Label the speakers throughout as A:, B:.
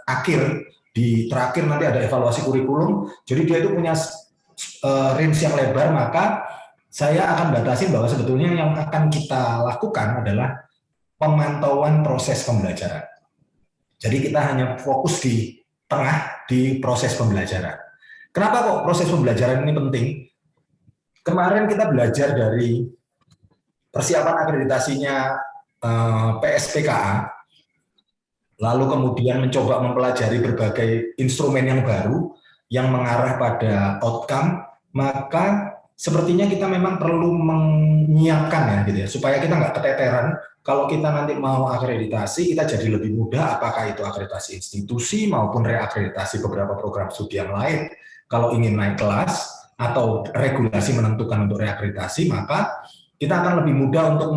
A: akhir, di terakhir nanti ada evaluasi kurikulum, jadi dia itu punya range yang lebar, maka saya akan batasi bahwa sebetulnya yang akan kita lakukan adalah pemantauan proses pembelajaran. Jadi kita hanya fokus di tengah, di proses pembelajaran. Kenapa kok proses pembelajaran ini penting? Kemarin kita belajar dari persiapan akreditasinya PSPKA, lalu kemudian mencoba mempelajari berbagai instrumen yang baru yang mengarah pada outcome, maka sepertinya kita memang perlu menyiapkan ya gitu ya, supaya kita nggak keteteran. Kalau kita nanti mau akreditasi, kita jadi lebih mudah, apakah itu akreditasi institusi maupun reakreditasi beberapa program studi yang lain. Kalau ingin naik kelas atau regulasi menentukan untuk reakreditasi, maka kita akan lebih mudah untuk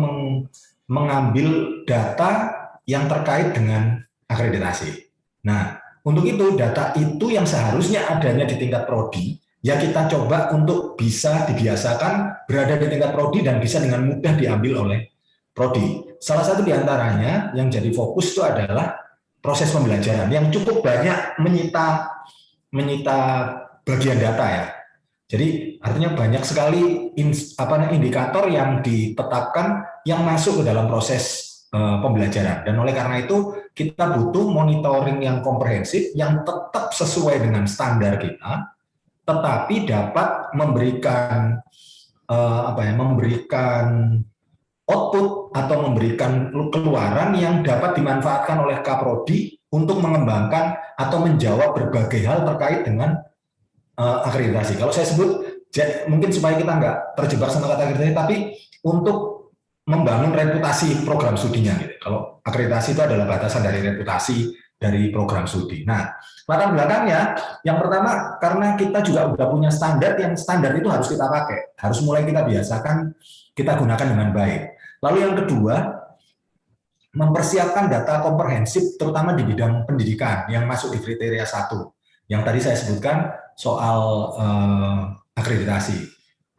A: mengambil data yang terkait dengan akreditasi. Nah, untuk itu data itu yang seharusnya adanya di tingkat prodi, ya kita coba untuk bisa dibiasakan berada di tingkat prodi dan bisa dengan mudah diambil oleh prodi. Salah satu diantaranya yang jadi fokus itu adalah proses pembelajaran yang cukup banyak menyita bagian data ya. Jadi artinya banyak sekali indikator yang ditetapkan yang masuk ke dalam proses pembelajaran, dan oleh karena itu kita butuh monitoring yang komprehensif yang tetap sesuai dengan standar kita, tetapi dapat memberikan memberikan output atau memberikan keluaran yang dapat dimanfaatkan oleh Kaprodi untuk mengembangkan atau menjawab berbagai hal terkait dengan akreditasi. Kalau saya sebut mungkin supaya kita nggak terjebak sama kata akreditasi, tapi untuk membangun reputasi program studinya gitu. Kalau akreditasi itu adalah batasan dari reputasi dari program studi. Nah, latar belakangnya yang pertama karena kita juga udah punya standar, yang standar itu harus kita pakai, harus mulai kita biasakan kita gunakan dengan baik. Lalu yang kedua, mempersiapkan data komprehensif terutama di bidang pendidikan yang masuk di kriteria 1 yang tadi saya sebutkan soal akreditasi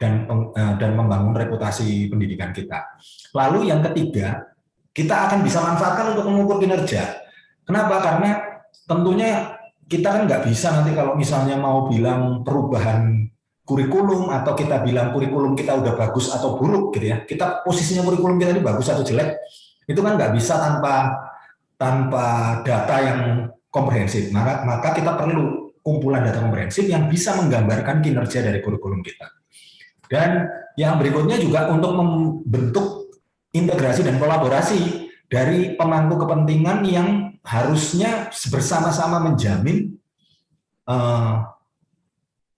A: dan membangun reputasi pendidikan kita. Lalu yang ketiga, kita akan bisa manfaatkan untuk mengukur kinerja. Kenapa? Karena tentunya kita kan nggak bisa nanti kalau misalnya mau bilang perubahan kurikulum atau kita bilang kurikulum kita udah bagus atau buruk gitu ya. Kita posisinya kurikulum kita ini bagus atau jelek, itu kan nggak bisa tanpa data yang komprehensif. Maka kita perlu kumpulan data komprehensif yang bisa menggambarkan kinerja dari kurikulum kita. Dan yang berikutnya juga untuk membentuk integrasi dan kolaborasi dari pemangku kepentingan yang harusnya bersama-sama menjamin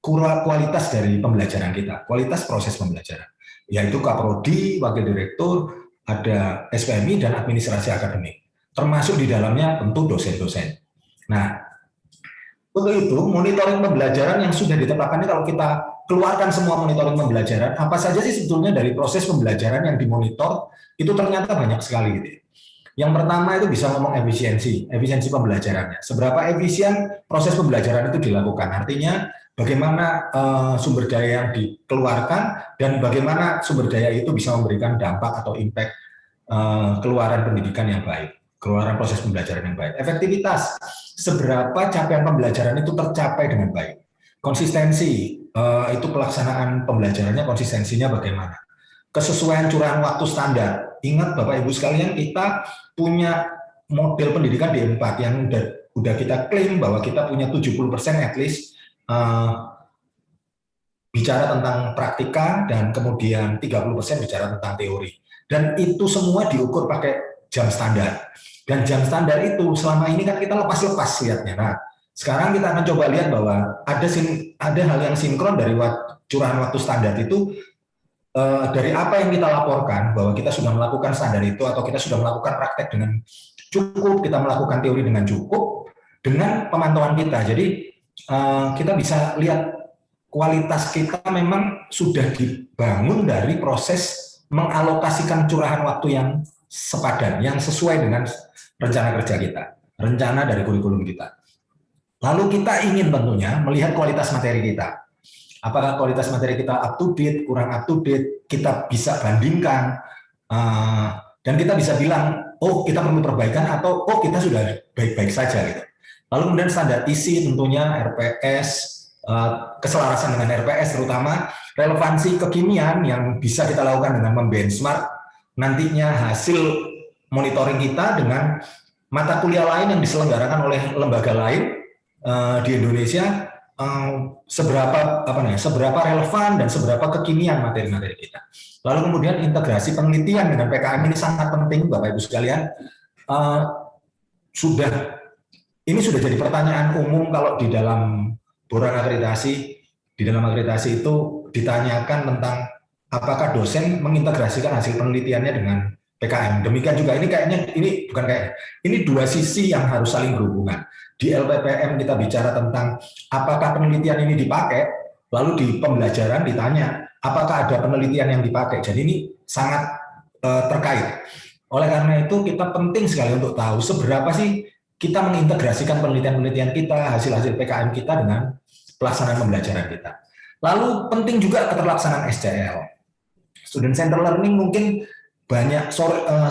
A: kualitas dari pembelajaran kita, kualitas proses pembelajaran, yaitu Kaprodi, Wakil Direktur, ada SPMI dan administrasi akademik, termasuk di dalamnya tentu dosen-dosen. Nah, untuk itu monitoring pembelajaran yang sudah ditetapkan ini, kalau kita keluarkan semua monitoring pembelajaran, apa saja sih sebetulnya dari proses pembelajaran yang dimonitor, itu ternyata banyak sekali gitu. Yang pertama itu bisa ngomong efisiensi pembelajarannya. Seberapa efisien proses pembelajaran itu dilakukan. Artinya bagaimana sumber daya yang dikeluarkan dan bagaimana sumber daya itu bisa memberikan dampak atau impact keluaran pendidikan yang baik, keluaran proses pembelajaran yang baik. Efektivitas, seberapa capaian pembelajaran itu tercapai dengan baik. Konsistensi, itu pelaksanaan pembelajarannya, konsistensinya bagaimana. Kesesuaian curahan waktu standar. Ingat Bapak Ibu sekalian, kita punya model pendidikan D4 yang udah kita klaim bahwa kita punya 70% at least bicara tentang praktika dan kemudian 30% bicara tentang teori. Dan itu semua diukur pakai jam standar. Dan jam standar itu selama ini kan kita lepas-lepas lihatnya. Nah, sekarang kita akan coba lihat bahwa ada hal yang sinkron dari curahan waktu standar itu dari apa yang kita laporkan bahwa kita sudah melakukan standar itu atau kita sudah melakukan praktek dengan cukup, kita melakukan teori dengan cukup, dengan pemantauan kita. Jadi kita bisa lihat kualitas kita memang sudah dibangun dari proses mengalokasikan curahan waktu yang sepadan, yang sesuai dengan rencana kerja kita, rencana dari kurikulum kita. Lalu kita ingin tentunya melihat kualitas materi kita. Apakah kualitas materi kita up to date, kurang up to date, kita bisa bandingkan, dan kita bisa bilang, oh kita perlu perbaikan atau oh kita sudah baik-baik saja gitu. Lalu kemudian standar isi tentunya RPS, keselarasan dengan RPS terutama, relevansi kekinian yang bisa kita lakukan dengan membenchmark nantinya hasil monitoring kita dengan mata kuliah lain yang diselenggarakan oleh lembaga lain di Indonesia, seberapa relevan dan seberapa kekinian materi-materi kita. Lalu kemudian integrasi penelitian dengan PKM ini sangat penting, Bapak Ibu sekalian. Ini sudah jadi pertanyaan umum kalau di dalam borang akreditasi, itu ditanyakan tentang apakah dosen mengintegrasikan hasil penelitiannya dengan PKM. Demikian juga ini dua sisi yang harus saling berhubungan. Di LPPM kita bicara tentang apakah penelitian ini dipakai, lalu di pembelajaran ditanya apakah ada penelitian yang dipakai. Jadi ini sangat terkait. Oleh karena itu kita penting sekali untuk tahu seberapa sih kita mengintegrasikan penelitian-penelitian kita, hasil-hasil PKM kita dengan pelaksanaan pembelajaran kita. Lalu penting juga keterlaksanaan SCL. Student Center Learning mungkin banyak,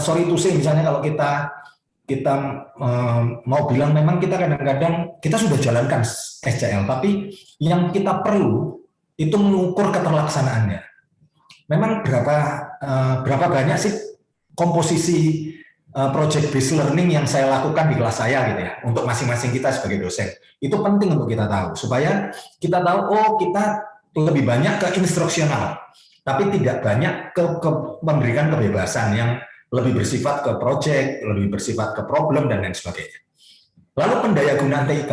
A: sorry to say, misalnya kalau kita mau bilang memang kita kadang-kadang kita sudah jalankan SCL, tapi yang kita perlu itu mengukur keterlaksanaannya. Memang berapa banyak sih komposisi project based learning yang saya lakukan di kelas saya gitu ya, untuk masing-masing kita sebagai dosen. Itu penting untuk kita tahu supaya kita tahu kita lebih banyak ke instruksional, tapi tidak banyak ke memberikan kebebasan yang lebih bersifat ke project, lebih bersifat ke problem dan lain sebagainya. Lalu pendayagunaan TIK.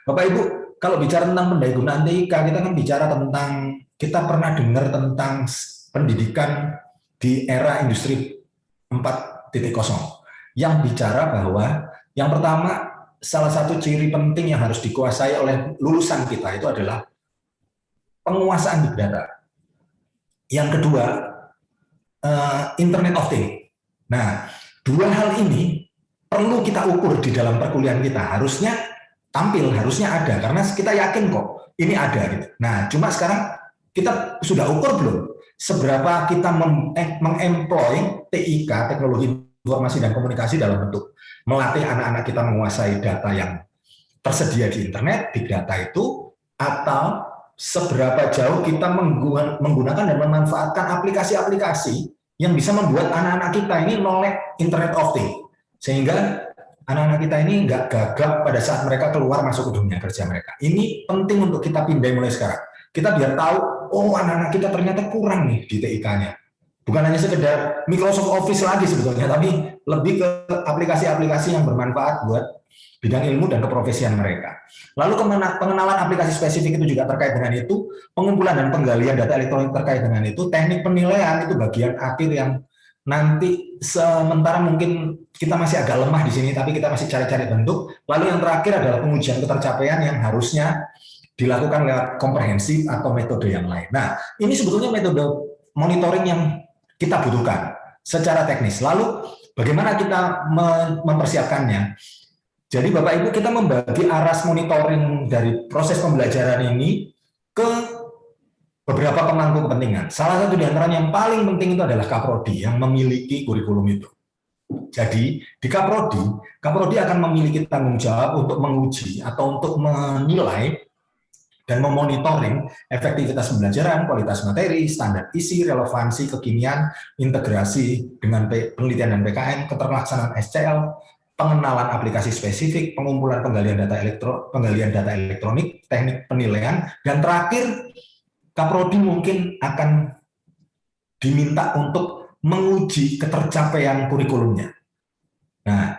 A: Bapak Ibu, kalau bicara tentang pendayagunaan TIK, kita kan bicara tentang, kita pernah dengar tentang pendidikan di era industri 4.0 yang bicara bahwa yang pertama, salah satu ciri penting yang harus dikuasai oleh lulusan kita itu adalah penguasaan big data. Yang kedua, Internet of Things. Nah, dua hal ini perlu kita ukur di dalam perkuliahan kita. Harusnya tampil, harusnya ada, karena kita yakin kok ini ada gitu. Nah, cuma sekarang kita sudah ukur belum seberapa kita mengemploy TIK, teknologi informasi dan komunikasi, dalam bentuk melatih anak-anak kita menguasai data yang tersedia di internet, big data itu, atau seberapa jauh kita menggunakan dan memanfaatkan aplikasi-aplikasi yang bisa membuat anak-anak kita ini melek Internet of Things, sehingga anak-anak kita ini nggak gagap pada saat mereka keluar masuk ke dunia kerja mereka. Ini penting untuk kita pindai mulai sekarang. Kita biar tahu, anak-anak kita ternyata kurang nih di TIK-nya. Bukan hanya sekedar Microsoft Office lagi sebetulnya, tapi lebih ke aplikasi-aplikasi yang bermanfaat buat bidang ilmu dan keprofesian mereka. Lalu pengenalan aplikasi spesifik itu juga terkait dengan itu, pengumpulan dan penggalian data elektronik terkait dengan itu, teknik penilaian itu bagian akhir yang nanti sementara mungkin kita masih agak lemah di sini, tapi kita masih cari-cari bentuk. Lalu yang terakhir adalah pengujian ketercapaian yang harusnya dilakukan lewat komprehensif atau metode yang lain. Nah, ini sebetulnya metode monitoring yang kita butuhkan secara teknis. Lalu bagaimana kita mempersiapkannya? Jadi Bapak Ibu, kita membagi aras monitoring dari proses pembelajaran ini ke beberapa pemangku kepentingan. Salah satu di antaranya yang paling penting itu adalah Kaprodi yang memiliki kurikulum itu. Jadi di Kaprodi akan memiliki tanggung jawab untuk menguji atau untuk menilai dan memonitoring efektivitas pembelajaran, kualitas materi, standar isi, relevansi, kekinian, integrasi dengan penelitian dan PKM, keterlaksanaan SCL, pengenalan aplikasi spesifik, pengumpulan penggalian data elektronik, teknik penilaian, dan terakhir Kaprodi mungkin akan diminta untuk menguji ketercapaian kurikulumnya. Nah,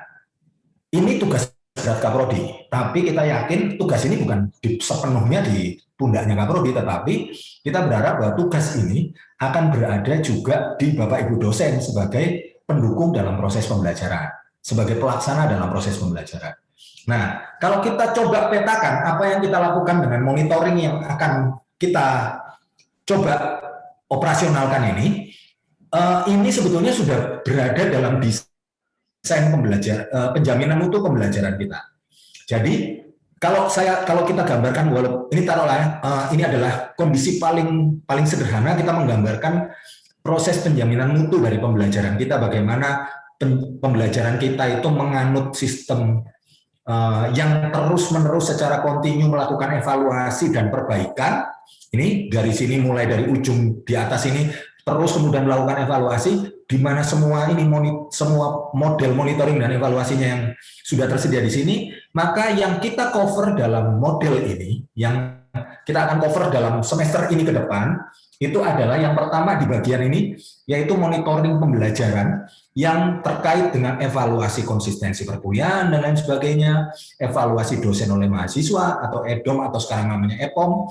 A: ini tugas berat Kaprodi, tapi kita yakin tugas ini bukan sepenuhnya di pundaknya Kaprodi, tetapi kita berharap bahwa tugas ini akan berada juga di Bapak Ibu dosen sebagai pendukung dalam proses pembelajaran, sebagai pelaksana dalam proses pembelajaran. Nah, kalau kita coba petakan apa yang kita lakukan dengan monitoring yang akan kita coba operasionalkan ini sebetulnya sudah berada dalam desain penjaminan mutu pembelajaran kita. Jadi kalau kita gambarkan, walaupun ini taruhlah ini adalah kondisi paling sederhana, kita menggambarkan proses penjaminan mutu dari pembelajaran kita, bagaimana pembelajaran kita itu menganut sistem yang terus-menerus secara kontinu melakukan evaluasi dan perbaikan. Ini garis ini mulai dari ujung di atas ini terus kemudian melakukan evaluasi, di mana semua model monitoring dan evaluasinya yang sudah tersedia di sini. Maka yang kita cover dalam model ini, yang kita akan cover dalam semester ini ke depan, itu adalah yang pertama di bagian ini, yaitu monitoring pembelajaran yang terkait dengan evaluasi konsistensi perkuliahan dan lain sebagainya, evaluasi dosen oleh mahasiswa atau EDOM atau sekarang namanya EPOM,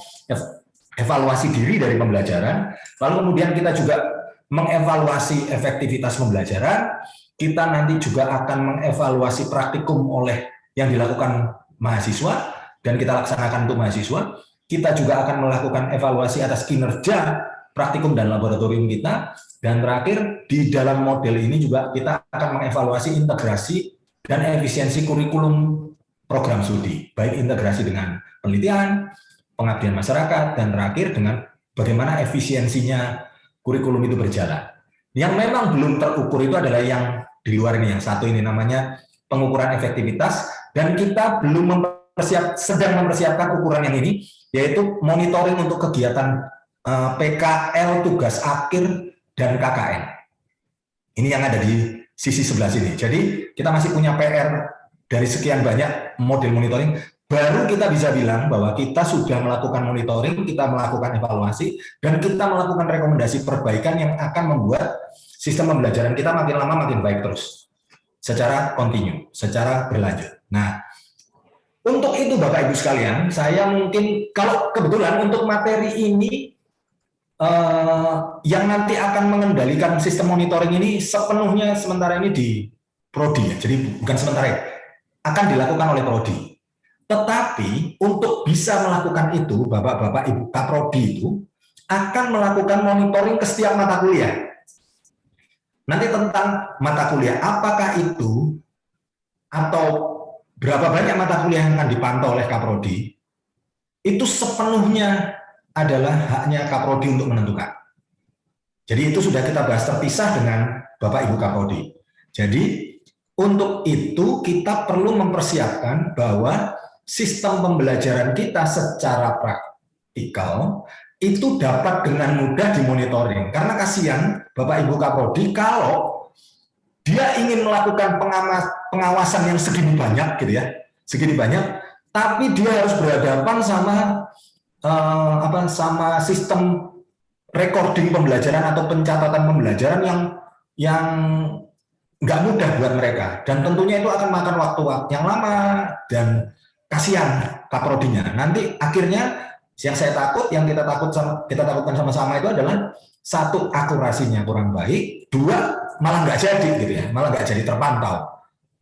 A: evaluasi diri dari pembelajaran. Lalu kemudian kita juga mengevaluasi efektivitas pembelajaran, kita nanti juga akan mengevaluasi praktikum oleh yang dilakukan mahasiswa dan kita laksanakan untuk mahasiswa. Kita juga akan melakukan evaluasi atas kinerja praktikum dan laboratorium kita. Dan terakhir, di dalam model ini juga kita akan mengevaluasi integrasi dan efisiensi kurikulum program studi, baik integrasi dengan penelitian, pengabdian masyarakat, dan terakhir dengan bagaimana efisiensinya kurikulum itu berjalan. Yang memang belum terukur itu adalah yang di luar ini, yang satu ini namanya pengukuran efektivitas, dan kita belum sedang mempersiapkan ukuran yang ini, yaitu monitoring untuk kegiatan PKL, tugas akhir, dan KKN. Ini yang ada di sisi sebelah sini. Jadi kita masih punya PR dari sekian banyak model monitoring, baru kita bisa bilang bahwa kita sudah melakukan monitoring, kita melakukan evaluasi, dan kita melakukan rekomendasi perbaikan yang akan membuat sistem pembelajaran kita makin lama makin baik terus, secara kontinu, secara berlanjut. Nah, untuk itu Bapak Ibu sekalian, saya mungkin kalau kebetulan untuk materi ini yang nanti akan mengendalikan sistem monitoring ini sepenuhnya sementara ini di Prodi, ya. Jadi bukan sementara, akan dilakukan oleh Prodi. Tetapi untuk bisa melakukan itu, Bapak-Bapak Ibu Kaprodi itu akan melakukan monitoring ke setiap mata kuliah. Nanti tentang mata kuliah, apakah itu atau berapa banyak mata kuliah yang akan dipantau oleh Kaprodi, itu sepenuhnya adalah haknya Kaprodi untuk menentukan. Jadi itu sudah kita bahas terpisah dengan Bapak Ibu Kaprodi. Jadi untuk itu kita perlu mempersiapkan bahwa sistem pembelajaran kita secara praktikal itu dapat dengan mudah dimonitoring. Karena kasihan Bapak Ibu Kaprodi kalau dia ingin melakukan pengawasan yang segini banyak gitu ya, segini banyak, tapi dia harus berhadapan sama sistem recording pembelajaran atau pencatatan pembelajaran yang nggak mudah buat mereka, dan tentunya itu akan makan waktu yang lama dan kasihan Kaprodinya. Nanti akhirnya yang saya takut, yang kita takutkan sama-sama itu adalah satu, akurasinya kurang baik, dua, malah nggak jadi gitu ya, malah nggak jadi terpantau,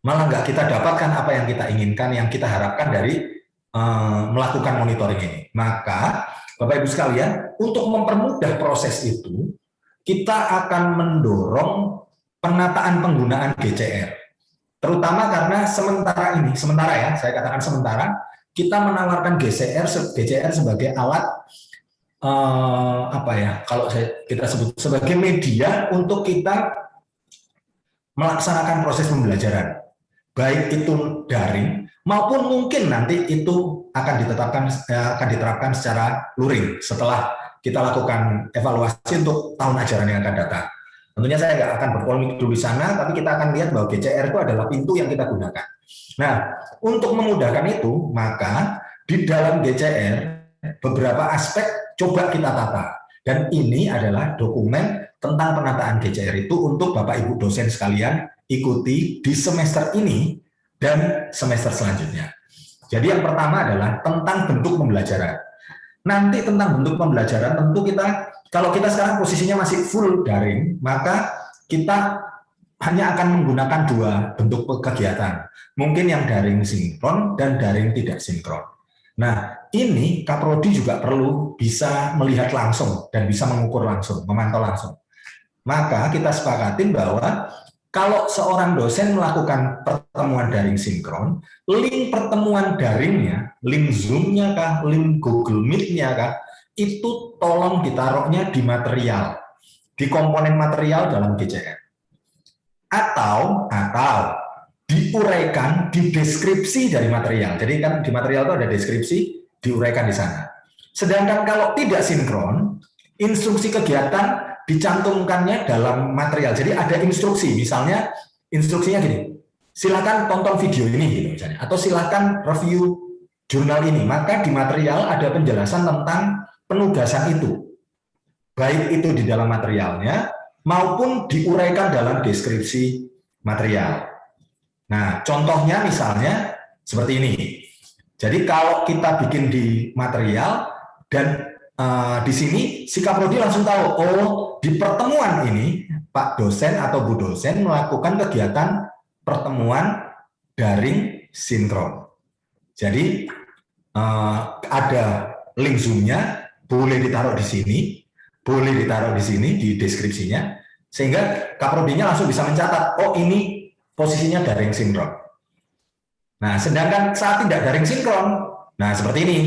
A: malah nggak kita dapatkan apa yang kita inginkan, yang kita harapkan dari melakukan monitoring ini. Maka Bapak Ibu sekalian, untuk mempermudah proses itu, kita akan mendorong penataan penggunaan GCR. Terutama karena sementara ya, saya katakan sementara, kita menawarkan GCR sebagai alat kalau kita sebut sebagai media untuk kita melaksanakan proses pembelajaran, baik itu daring maupun mungkin nanti itu akan diterapkan secara luring setelah kita lakukan evaluasi untuk tahun ajaran yang akan datang. Tentunya saya nggak akan berpolemik dulu di sana, tapi kita akan lihat bahwa GCR itu adalah pintu yang kita gunakan. Nah, untuk memudahkan itu, maka di dalam GCR beberapa aspek coba kita tata. Dan ini adalah dokumen tentang penataan GCR itu untuk Bapak Ibu dosen sekalian ikuti di semester ini dan semester selanjutnya. Jadi yang pertama adalah tentang bentuk pembelajaran. Nanti tentang bentuk pembelajaran tentu kalau kita sekarang posisinya masih full daring, maka kita hanya akan menggunakan dua bentuk kegiatan. Mungkin yang daring sinkron dan daring tidak sinkron. Nah, ini Kaprodi juga perlu bisa melihat langsung dan bisa mengukur langsung, memantau langsung. Maka kita sepakatin bahwa kalau seorang dosen melakukan pertemuan daring sinkron, link pertemuan daringnya, link Zoom-nya kah, link Google Meet-nya kah, itu tolong ditaruhnya di material, di komponen material dalam GCR. Atau diuraikan di deskripsi dari material. Jadi kan di material itu ada deskripsi, diuraikan di sana. Sedangkan kalau tidak sinkron, instruksi kegiatan dicantumkannya dalam material. Jadi ada instruksi, misalnya instruksinya gini, silakan tonton video ini gitu misalnya, atau silakan review jurnal ini. Maka di material ada penjelasan tentang penugasan itu, baik itu di dalam materialnya maupun diuraikan dalam deskripsi material. Nah, contohnya misalnya seperti ini. Jadi kalau kita bikin di material dan di sini si Kaprodi langsung tahu, oh di pertemuan ini Pak dosen atau Bu dosen melakukan kegiatan pertemuan daring sinkron. Jadi ada link Zoom-nya, boleh ditaruh di sini, boleh ditaruh di sini di deskripsinya, sehingga Kaprodinya langsung bisa mencatat, oh ini posisinya daring sinkron. Nah, sedangkan saat tidak daring sinkron, nah seperti ini,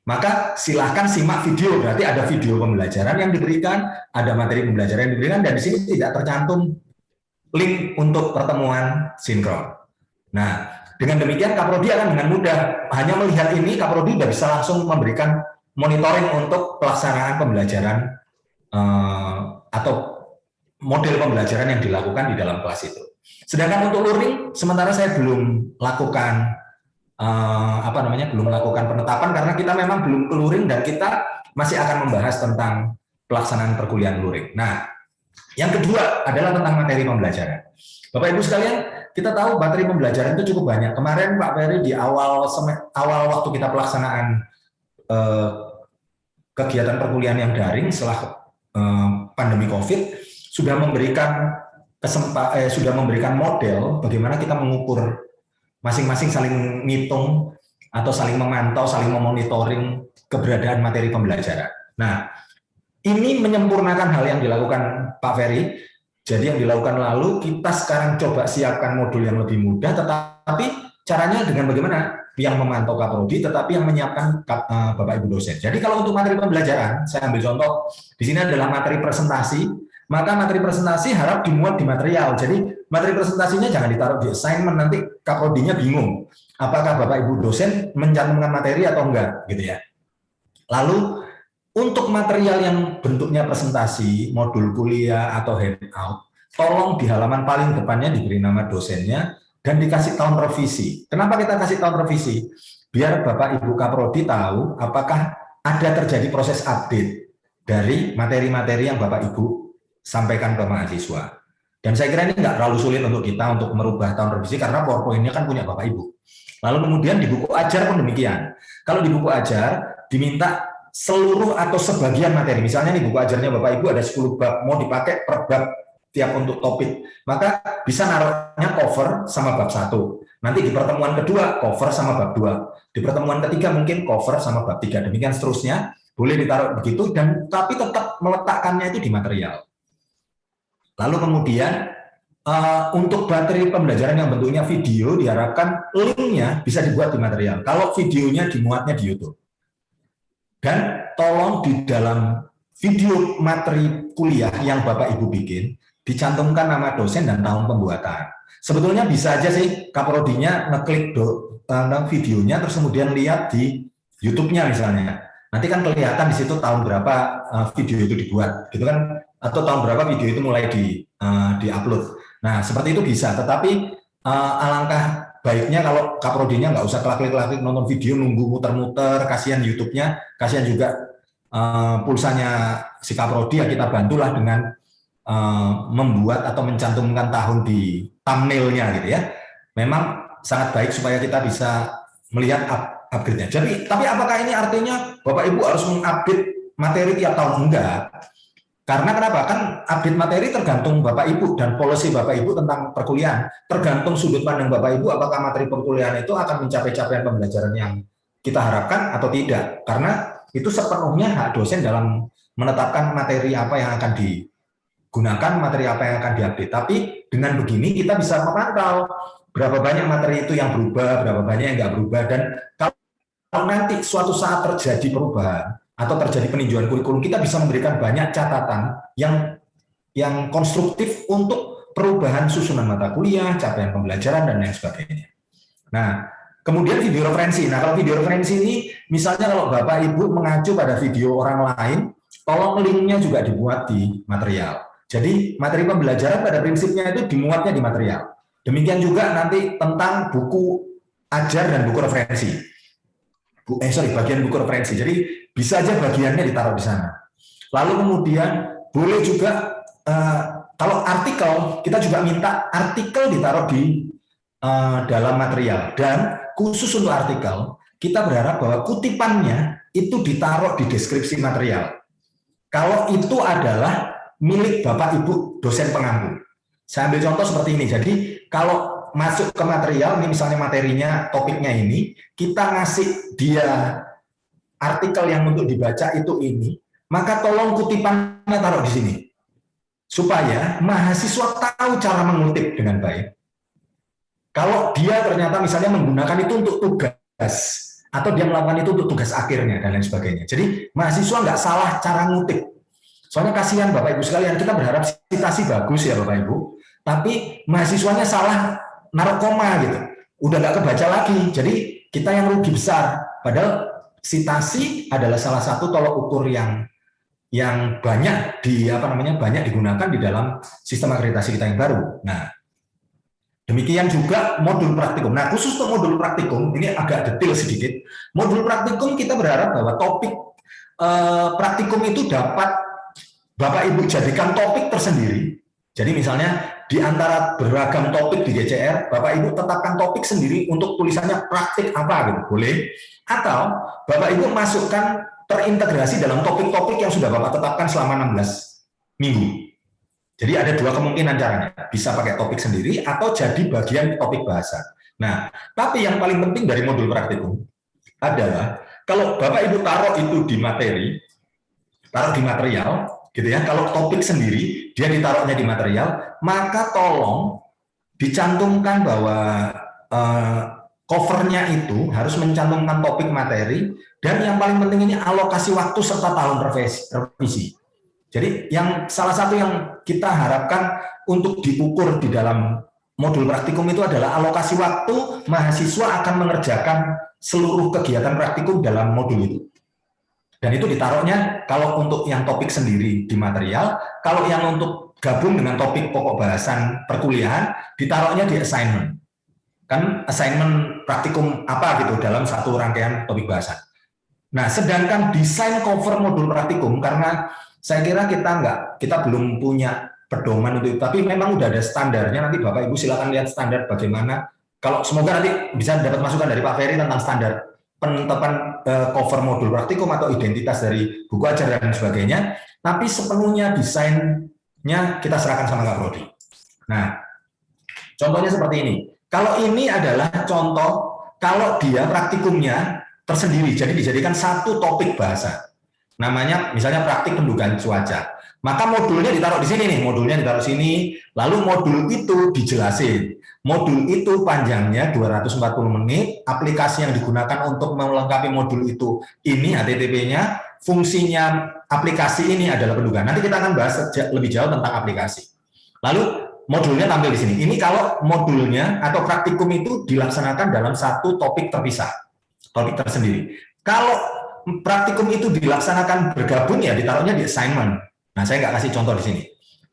A: maka silahkan simak video, berarti ada video pembelajaran yang diberikan, ada materi pembelajaran yang diberikan, dan di sini tidak tercantum link untuk pertemuan sinkron. Nah, dengan demikian Kaprodi akan dengan mudah hanya melihat ini, Kaprodi sudah bisa langsung memberikan monitoring untuk pelaksanaan pembelajaran atau model pembelajaran yang dilakukan di dalam kelas itu. Sedangkan untuk luring, sementara saya belum lakukan belum melakukan penetapan karena kita memang belum ke luring dan kita masih akan membahas tentang pelaksanaan perkuliahan luring. Nah, yang kedua adalah tentang materi pembelajaran. Bapak Ibu sekalian, kita tahu materi pembelajaran itu cukup banyak. Kemarin Pak Ferry di awal waktu kita pelaksanaan kegiatan perkuliahan yang daring setelah pandemi COVID sudah memberikan model bagaimana kita mengukur masing-masing saling ngitung atau saling memantau, saling memonitoring keberadaan materi pembelajaran. Nah, ini menyempurnakan hal yang dilakukan Pak Ferry. Jadi yang dilakukan lalu, kita sekarang coba siapkan modul yang lebih mudah, tetapi caranya dengan bagaimana? Yang memantau Kaprodi, tetapi yang menyiapkan Bapak Ibu dosen. Jadi kalau untuk materi pembelajaran, saya ambil contoh, di sini adalah materi presentasi, maka materi presentasi harap dimuat di material. Jadi materi presentasinya jangan ditaruh di assignment, nanti Kaprodinya bingung. Apakah Bapak Ibu dosen mencantumkan materi atau enggak, gitu ya. Lalu untuk material yang bentuknya presentasi, modul kuliah atau handout, tolong di halaman paling depannya diberi nama dosennya dan dikasih tahun revisi. Kenapa kita kasih tahun revisi? Biar Bapak Ibu Kaprodi tahu apakah ada terjadi proses update dari materi-materi yang Bapak Ibu sampaikan ke mahasiswa. Dan saya kira ini nggak terlalu sulit untuk kita untuk merubah tahun revisi karena PowerPoint-nya kan punya Bapak Ibu. Lalu kemudian di buku ajar pun demikian. Kalau di buku ajar diminta seluruh atau sebagian materi, misalnya nih buku ajarnya Bapak Ibu ada 10 bab, mau dipakai per bab tiap untuk topik, maka bisa naruhnya cover sama bab 1. Nanti di pertemuan kedua cover sama bab 2. Di pertemuan ketiga mungkin cover sama bab 3. Demikian seterusnya, boleh ditaruh begitu dan tapi tetap meletakkannya itu di material. Lalu kemudian untuk materi pembelajaran yang bentuknya video diharapkan linknya bisa dibuat di material. Kalau videonya dimuatnya di YouTube. Dan tolong di dalam video materi kuliah yang Bapak Ibu bikin, dicantumkan nama dosen dan tahun pembuatan. Sebetulnya bisa aja sih Kaprodinya ngeklik videonya, terus kemudian lihat di YouTube-nya misalnya. Nanti kan kelihatan di situ tahun berapa video itu dibuat, gitu kan? Atau tahun berapa video itu mulai di-upload. Nah, seperti itu bisa, tetapi alangkah baiknya kalau Kaprodinya nggak usah klik-klik nonton video, nunggu muter-muter, kasihan YouTube-nya, kasihan juga pulsanya si Kaprodi, ya kita bantulah dengan membuat atau mencantumkan tahun di thumbnail-nya gitu ya. Memang sangat baik supaya kita bisa melihat upgrade-nya. Jadi, tapi apakah ini artinya Bapak Ibu harus mengupdate materi tiap tahun? Enggak. Karena kenapa? Kan update materi tergantung Bapak Ibu dan polisi Bapak Ibu tentang perkuliahan. Tergantung sudut pandang Bapak Ibu apakah materi perkuliahan itu akan mencapai capaian pembelajaran yang kita harapkan atau tidak. Karena itu sepenuhnya hak dosen dalam menetapkan materi apa yang akan digunakan, materi apa yang akan diupdate. Tapi dengan begini kita bisa memantau berapa banyak materi itu yang berubah, berapa banyak yang nggak berubah. Dan kalau nanti suatu saat terjadi perubahan atau terjadi peninjauan kurikulum, kita bisa memberikan banyak catatan yang konstruktif untuk perubahan susunan mata kuliah, capaian pembelajaran, dan lain sebagainya. Nah, kemudian video referensi. Nah, kalau video referensi ini, misalnya kalau Bapak Ibu mengacu pada video orang lain, tolong linknya juga dibuat di material. Jadi, materi pembelajaran pada prinsipnya itu dimuatnya di material. Demikian juga nanti tentang buku ajar dan buku referensi. Bagian buku referensi. Jadi, bisa aja bagiannya ditaruh di sana. Lalu kemudian, boleh juga, kalau artikel, kita juga minta artikel ditaruh di dalam material, dan khusus untuk artikel kita berharap bahwa kutipannya itu ditaruh di deskripsi material. Kalau itu adalah milik Bapak Ibu dosen pengampu. Saya ambil contoh seperti ini. Jadi kalau masuk ke material, ini misalnya materinya, topiknya ini, kita ngasih dia artikel yang untuk dibaca itu ini, maka tolong kutipannya taruh di sini supaya mahasiswa tahu cara mengutip dengan baik. Kalau dia ternyata misalnya menggunakan itu untuk tugas, atau dia melakukan itu untuk tugas akhirnya, dan lain sebagainya. Jadi mahasiswa nggak salah cara ngutip. Soalnya kasihan Bapak Ibu sekalian, kita berharap citasi bagus ya Bapak Ibu, tapi mahasiswanya salah naruh koma gitu. Udah nggak kebaca lagi, jadi kita yang rugi besar. Padahal citasi adalah salah satu tolok ukur yang banyak banyak digunakan di dalam sistem akreditasi kita yang baru. Nah, demikian juga modul praktikum. Nah, khusus untuk modul praktikum, ini agak detail sedikit. Modul praktikum kita berharap bahwa topik praktikum itu dapat Bapak Ibu jadikan topik tersendiri. Jadi misalnya di antara beragam topik di GCR, Bapak Ibu tetapkan topik sendiri untuk tulisannya praktik apa gitu, boleh. Atau Bapak Ibu masukkan terintegrasi dalam topik-topik yang sudah Bapak tetapkan selama 16 minggu. Jadi ada dua kemungkinan caranya, bisa pakai topik sendiri atau jadi bagian topik bahasa. Nah, tapi yang paling penting dari modul praktikum adalah kalau Bapak Ibu taruh itu di materi, taruh di material, gitu ya. Kalau topik sendiri dia ditaruhnya di material, maka tolong dicantumkan bahwa covernya itu harus mencantumkan topik materi, dan yang paling penting ini alokasi waktu serta tahun revisi. Jadi yang salah satu yang kita harapkan untuk diukur di dalam modul praktikum itu adalah alokasi waktu mahasiswa akan mengerjakan seluruh kegiatan praktikum dalam modul itu. Dan itu ditaruhnya kalau untuk yang topik sendiri di material, kalau yang untuk gabung dengan topik pokok bahasan perkuliahan ditaruhnya di assignment. Kan assignment praktikum apa gitu dalam satu rangkaian topik bahasan. Nah, sedangkan desain cover modul praktikum, karena saya kira kita belum punya pedoman untuk itu, tapi memang udah ada standarnya. Nanti Bapak Ibu silakan lihat standar bagaimana. Kalau semoga nanti bisa dapat masukan dari Pak Ferry tentang standar penetapan cover modul praktikum atau identitas dari buku ajar dan sebagainya. Tapi sepenuhnya desainnya kita serahkan sama Kak Prodi. Nah, contohnya seperti ini. Kalau ini adalah contoh kalau dia praktikumnya tersendiri, jadi dijadikan satu topik bahasa. Namanya misalnya praktik pendugaan cuaca. Maka modulnya ditaruh di sini nih, modulnya ditaruh sini, lalu modul itu dijelasin. Modul itu panjangnya 240 menit, aplikasi yang digunakan untuk melengkapi modul itu ini HTTP-nya, fungsinya aplikasi ini adalah pendugaan. Nanti kita akan bahas lebih jauh tentang aplikasi. Lalu modulnya tampil di sini. Ini kalau modulnya atau praktikum itu dilaksanakan dalam satu topik terpisah, topik tersendiri. Kalau praktikum itu dilaksanakan bergabung ya ditaruhnya di assignment. Nah, saya nggak kasih contoh di sini.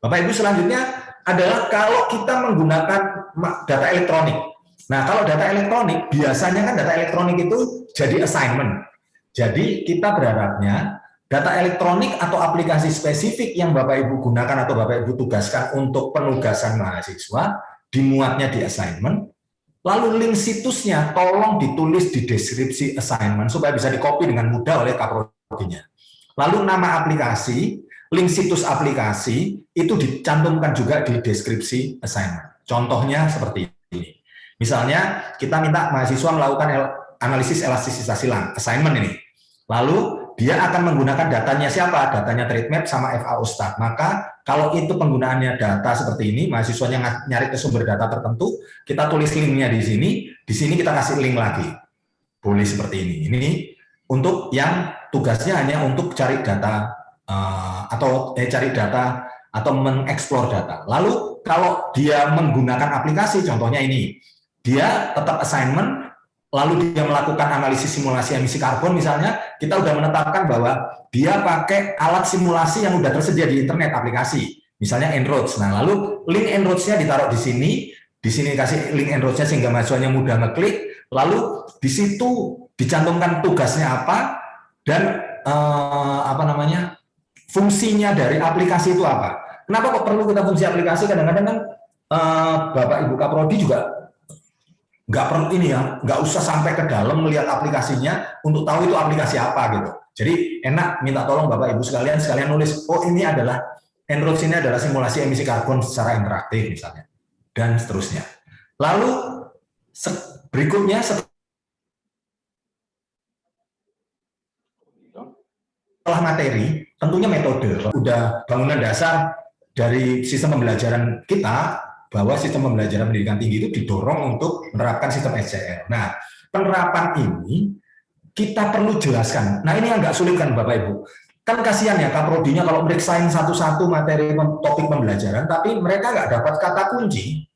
A: Bapak Ibu, selanjutnya adalah kalau kita menggunakan data elektronik. Nah, kalau data elektronik biasanya kan data elektronik itu jadi assignment. Jadi kita berharapnya data elektronik atau aplikasi spesifik yang Bapak Ibu gunakan atau Bapak Ibu tugaskan untuk penugasan mahasiswa dimuatnya di assignment. Lalu link situsnya tolong ditulis di deskripsi assignment supaya bisa di-copy dengan mudah oleh Kaprodinya. Lalu nama aplikasi, link situs aplikasi itu dicantumkan juga di deskripsi assignment. Contohnya seperti ini. Misalnya kita minta mahasiswa melakukan analisis elastisitas silang, assignment ini. Lalu dia akan menggunakan datanya siapa? Datanya TreatMap sama FAO Stat. Maka kalau itu penggunaannya data seperti ini, mahasiswanya nyari ke sumber data tertentu, kita tulis linknya di sini kita kasih link lagi. Boleh seperti ini. Ini untuk yang tugasnya hanya untuk cari data atau mengeksplor data. Lalu kalau dia menggunakan aplikasi, contohnya ini, dia tetap assignment, lalu dia melakukan analisis simulasi emisi karbon misalnya, kita udah menetapkan bahwa dia pakai alat simulasi yang udah tersedia di internet aplikasi, misalnya En-ROADS. Nah, lalu link En-ROADS-nya ditaruh di sini kasih link En-ROADS-nya sehingga mahasiswanya mudah ngeklik, lalu di situ dicantumkan tugasnya apa dan fungsinya dari aplikasi itu apa. Kenapa kok perlu kita fungsi aplikasi? Kadang-kadang kan Bapak Ibu Kaprodi juga nggak perlu nggak usah sampai ke dalam melihat aplikasinya untuk tahu itu aplikasi apa gitu. Jadi enak minta tolong Bapak Ibu sekalian nulis, oh ini adalah En-ROADS, ini adalah simulasi emisi karbon secara interaktif misalnya, dan seterusnya. Lalu berikutnya setelah materi, tentunya metode. Udah bangunan dasar dari sistem pembelajaran kita, bahwa sistem pembelajaran pendidikan tinggi itu didorong untuk menerapkan sistem SCR. Nah, penerapan ini kita perlu jelaskan. Nah, ini agak sulit kan Bapak Ibu. Kan kasihan ya Kaprodinya kalau meriksain satu-satu materi topik pembelajaran, tapi mereka nggak dapat kata kunci.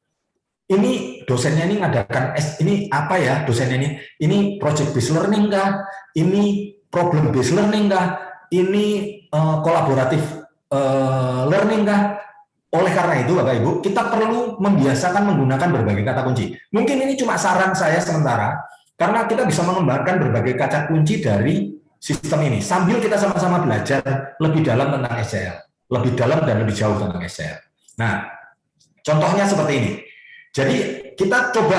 A: Ini dosennya ini ngadakan, ini apa ya dosennya ini? Ini project based learning kah? Ini problem based learning kah? Ini kolaboratif learning kah? Oleh karena itu, Bapak Ibu, kita perlu membiasakan menggunakan berbagai kata kunci. Mungkin ini cuma saran saya sementara, karena kita bisa mengembangkan berbagai kata kunci dari sistem ini, sambil kita sama-sama belajar lebih dalam tentang SCL, lebih dalam dan lebih jauh tentang SCL. Nah, contohnya seperti ini. Jadi, kita coba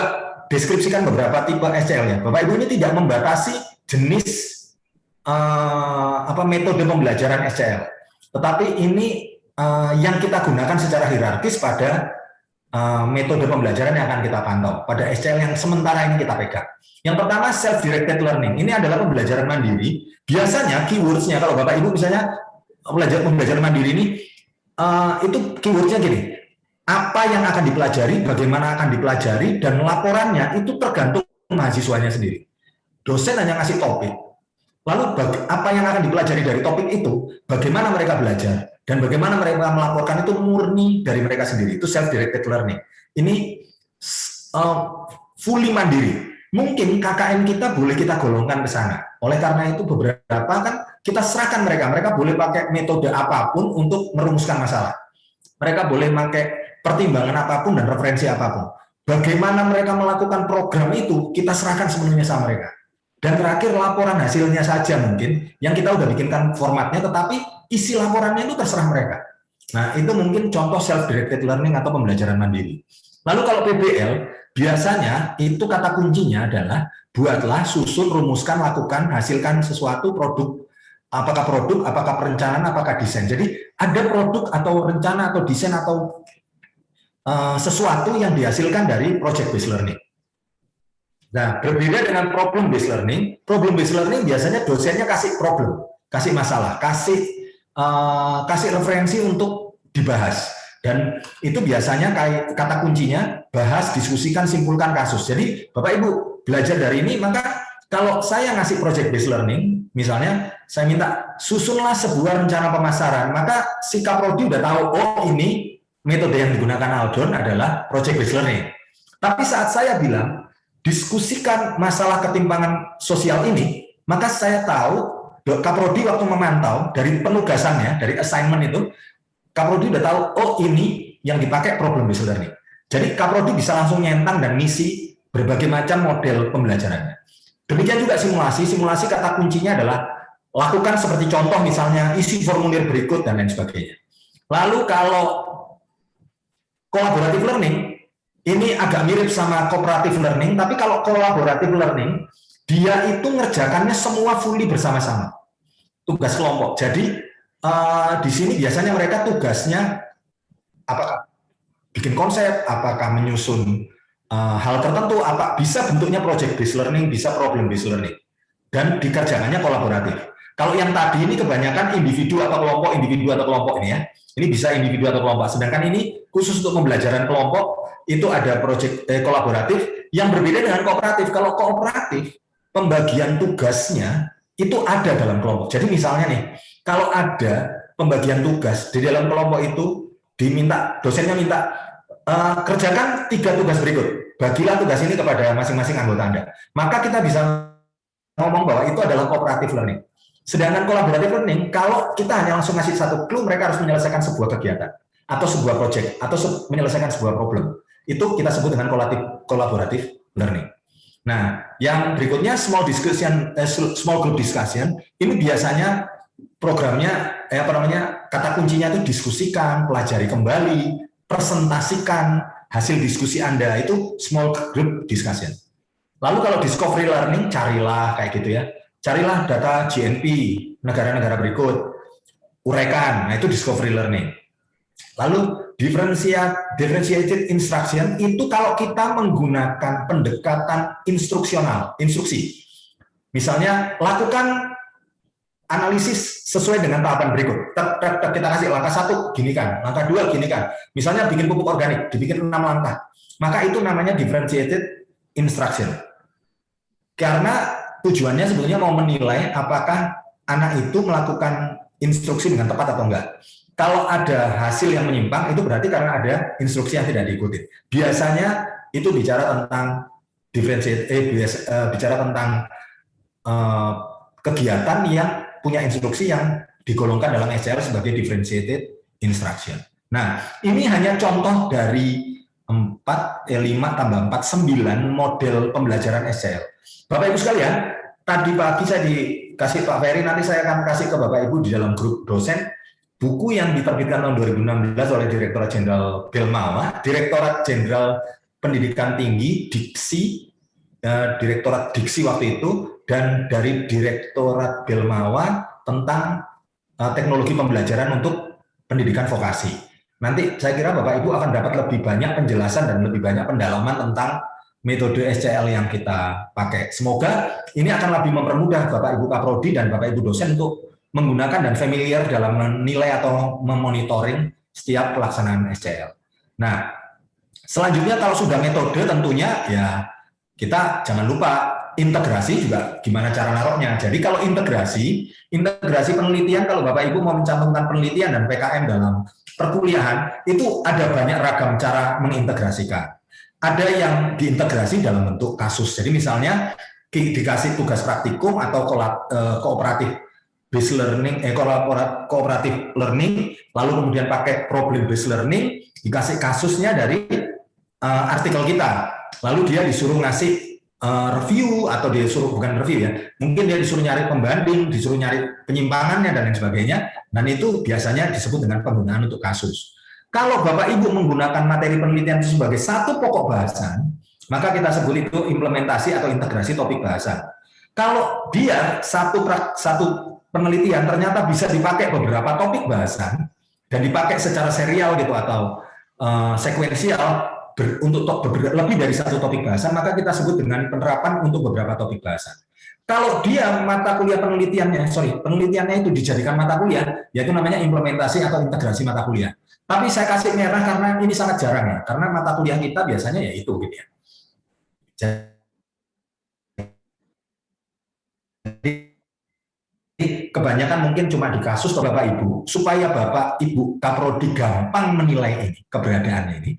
A: deskripsikan beberapa tipe SCL ya. Bapak Ibu, ini tidak membatasi jenis metode pembelajaran SCL, tetapi ini yang kita gunakan secara hierarkis pada metode pembelajaran yang akan kita pantau pada SCL yang sementara ini kita pegang. Yang pertama, self-directed learning. Ini adalah pembelajaran mandiri. Biasanya keywords-nya, kalau Bapak Ibu misalnya pembelajaran mandiri ini, itu keyword-nya gini, apa yang akan dipelajari, bagaimana akan dipelajari, dan laporannya itu tergantung mahasiswanya sendiri. Dosen hanya ngasih topik, lalu apa yang akan dipelajari dari topik itu, bagaimana mereka belajar, dan bagaimana mereka melaporkan itu murni dari mereka sendiri. Itu self-directed learning. Ini fully mandiri. Mungkin KKN kita boleh kita golongkan ke sana. Oleh karena itu beberapa kan kita serahkan mereka boleh pakai metode apapun untuk merumuskan masalah. Mereka boleh pakai pertimbangan apapun dan referensi apapun. Bagaimana mereka melakukan program itu, kita serahkan sepenuhnya sama mereka. Dan terakhir, laporan hasilnya saja mungkin, yang kita udah bikinkan formatnya, tetapi isi laporannya itu terserah mereka. Nah, itu mungkin contoh self-directed learning atau pembelajaran mandiri. Lalu kalau PBL, biasanya itu kata kuncinya adalah buatlah, susun, rumuskan, lakukan, hasilkan sesuatu produk, apakah perencanaan, apakah desain. Jadi ada produk atau rencana atau desain atau sesuatu yang dihasilkan dari project based learning. Nah, berbeda dengan problem based learning biasanya dosennya kasih problem, kasih masalah, kasih referensi untuk dibahas. Dan itu biasanya kata kuncinya bahas, diskusikan, simpulkan kasus. Jadi Bapak Ibu belajar dari ini, maka kalau saya ngasih project based learning, misalnya saya minta susunlah sebuah rencana pemasaran, maka si Kaprodi udah tahu, oh ini metode yang digunakan Aldon adalah project based learning. Tapi saat saya bilang diskusikan masalah ketimpangan sosial ini, maka saya tahu Kaprodi waktu memantau dari penugasannya, dari assignment itu, Kaprodi udah tahu, oh ini yang dipakai problem based learning. Jadi Kaprodi bisa langsung nyentang dan ngisi berbagai macam model pembelajarannya. Demikian juga simulasi kata kuncinya adalah lakukan seperti contoh misalnya isi formulir berikut dan lain sebagainya. Lalu kalau collaborative learning, ini agak mirip sama cooperative learning, tapi kalau collaborative learning, dia itu ngerjakannya semua fully bersama-sama. Tugas kelompok. Jadi, di sini biasanya mereka tugasnya apakah bikin konsep, apakah menyusun hal tertentu, bisa bentuknya project based learning, bisa problem based learning. Dan dikerjakannya kolaboratif. Kalau yang tadi ini kebanyakan individu atau kelompok ini ya. Ini bisa individu atau kelompok. Sedangkan ini khusus untuk pembelajaran kelompok, itu ada project kolaboratif yang berbeda dengan kooperatif. Kalau kooperatif, pembagian tugasnya itu ada dalam kelompok. Jadi misalnya nih, kalau ada pembagian tugas di dalam kelompok itu, dosennya minta Kerjakan 3 tugas berikut. Bagilah tugas ini kepada masing-masing anggota Anda. Maka kita bisa ngomong bahwa itu adalah cooperative learning. Sedangkan collaborative learning, kalau kita hanya langsung ngasih satu clue, mereka harus menyelesaikan sebuah kegiatan, atau sebuah project, atau menyelesaikan sebuah problem. Itu kita sebut dengan collaborative learning. Nah, yang berikutnya small group discussion, ini biasanya programnya, kata kuncinya itu diskusikan, pelajari kembali, presentasikan hasil diskusi Anda, itu small group discussion. Lalu kalau discovery learning, carilah kayak gitu ya. Carilah data GNP, negara-negara berikut. Uraikan, nah itu discovery learning. Lalu differentiated instruction, itu kalau kita menggunakan pendekatan instruksional, instruksi. Misalnya, lakukan analisis sesuai dengan tahapan berikut. Kita kasih langkah 1, gini kan. Langkah 2, gini kan. Misalnya bikin pupuk organik, dibikin 6 langkah. Maka itu namanya differentiated instruction. Karena tujuannya sebetulnya mau menilai apakah anak itu melakukan instruksi dengan tepat atau enggak. Kalau ada hasil yang menyimpang, itu berarti karena ada instruksi yang tidak diikuti. Biasanya itu bicara tentang bicara tentang kegiatan yang punya instruksi yang digolongkan dalam SCL sebagai differentiated instruction. Nah, ini hanya contoh dari 5 tambah 4, 9 model pembelajaran SCL. Bapak Ibu sekalian, tadi pagi saya dikasih Pak Ferry, nanti saya akan kasih ke Bapak Ibu di dalam grup dosen, buku yang diterbitkan tahun 2016 oleh Direktorat Jenderal Belmawa, Direktorat Jenderal Pendidikan Tinggi, Diksi, Direktorat Diksi waktu itu, dan dari Direktorat Belmawa tentang teknologi pembelajaran untuk pendidikan vokasi. Nanti saya kira Bapak Ibu akan dapat lebih banyak penjelasan dan lebih banyak pendalaman tentang metode SCL yang kita pakai. Semoga ini akan lebih mempermudah Bapak Ibu Kaprodi dan Bapak Ibu dosen untuk menggunakan dan familiar dalam menilai atau memonitoring setiap pelaksanaan SCL. Nah, selanjutnya kalau sudah metode tentunya ya kita jangan lupa integrasi juga gimana cara naruhnya. Jadi kalau integrasi penelitian, kalau Bapak Ibu mau mencantumkan penelitian dan PKM dalam perkuliahan, itu ada banyak ragam cara mengintegrasikan. Ada yang diintegrasi dalam bentuk kasus. Jadi misalnya dikasih tugas praktikum atau kooperatif based learning, cooperative learning, lalu kemudian pakai problem based learning, dikasih kasusnya dari artikel kita, lalu dia disuruh ngasih review atau disuruh bukan review ya, mungkin dia disuruh nyari pembanding, disuruh nyari penyimpangannya dan lain sebagainya, dan itu biasanya disebut dengan penggunaan untuk kasus. Kalau Bapak Ibu menggunakan materi penelitian itu sebagai satu pokok bahasan, maka kita sebut itu implementasi atau integrasi topik bahasan. Kalau dia satu penelitian ternyata bisa dipakai beberapa topik bahasan dan dipakai secara serial gitu atau sekuensial untuk lebih dari satu topik bahasan, maka kita sebut dengan penerapan untuk beberapa topik bahasan. Kalau dia mata kuliah penelitiannya itu dijadikan mata kuliah, yaitu namanya implementasi atau integrasi mata kuliah. Tapi saya kasih merah karena ini sangat jarang ya, karena mata kuliah kita biasanya ya itu gitu ya. Jadi kebanyakan mungkin cuma di kasus ke Bapak Ibu, supaya Bapak Ibu Kaprodi gampang menilai ini, keberadaan ini,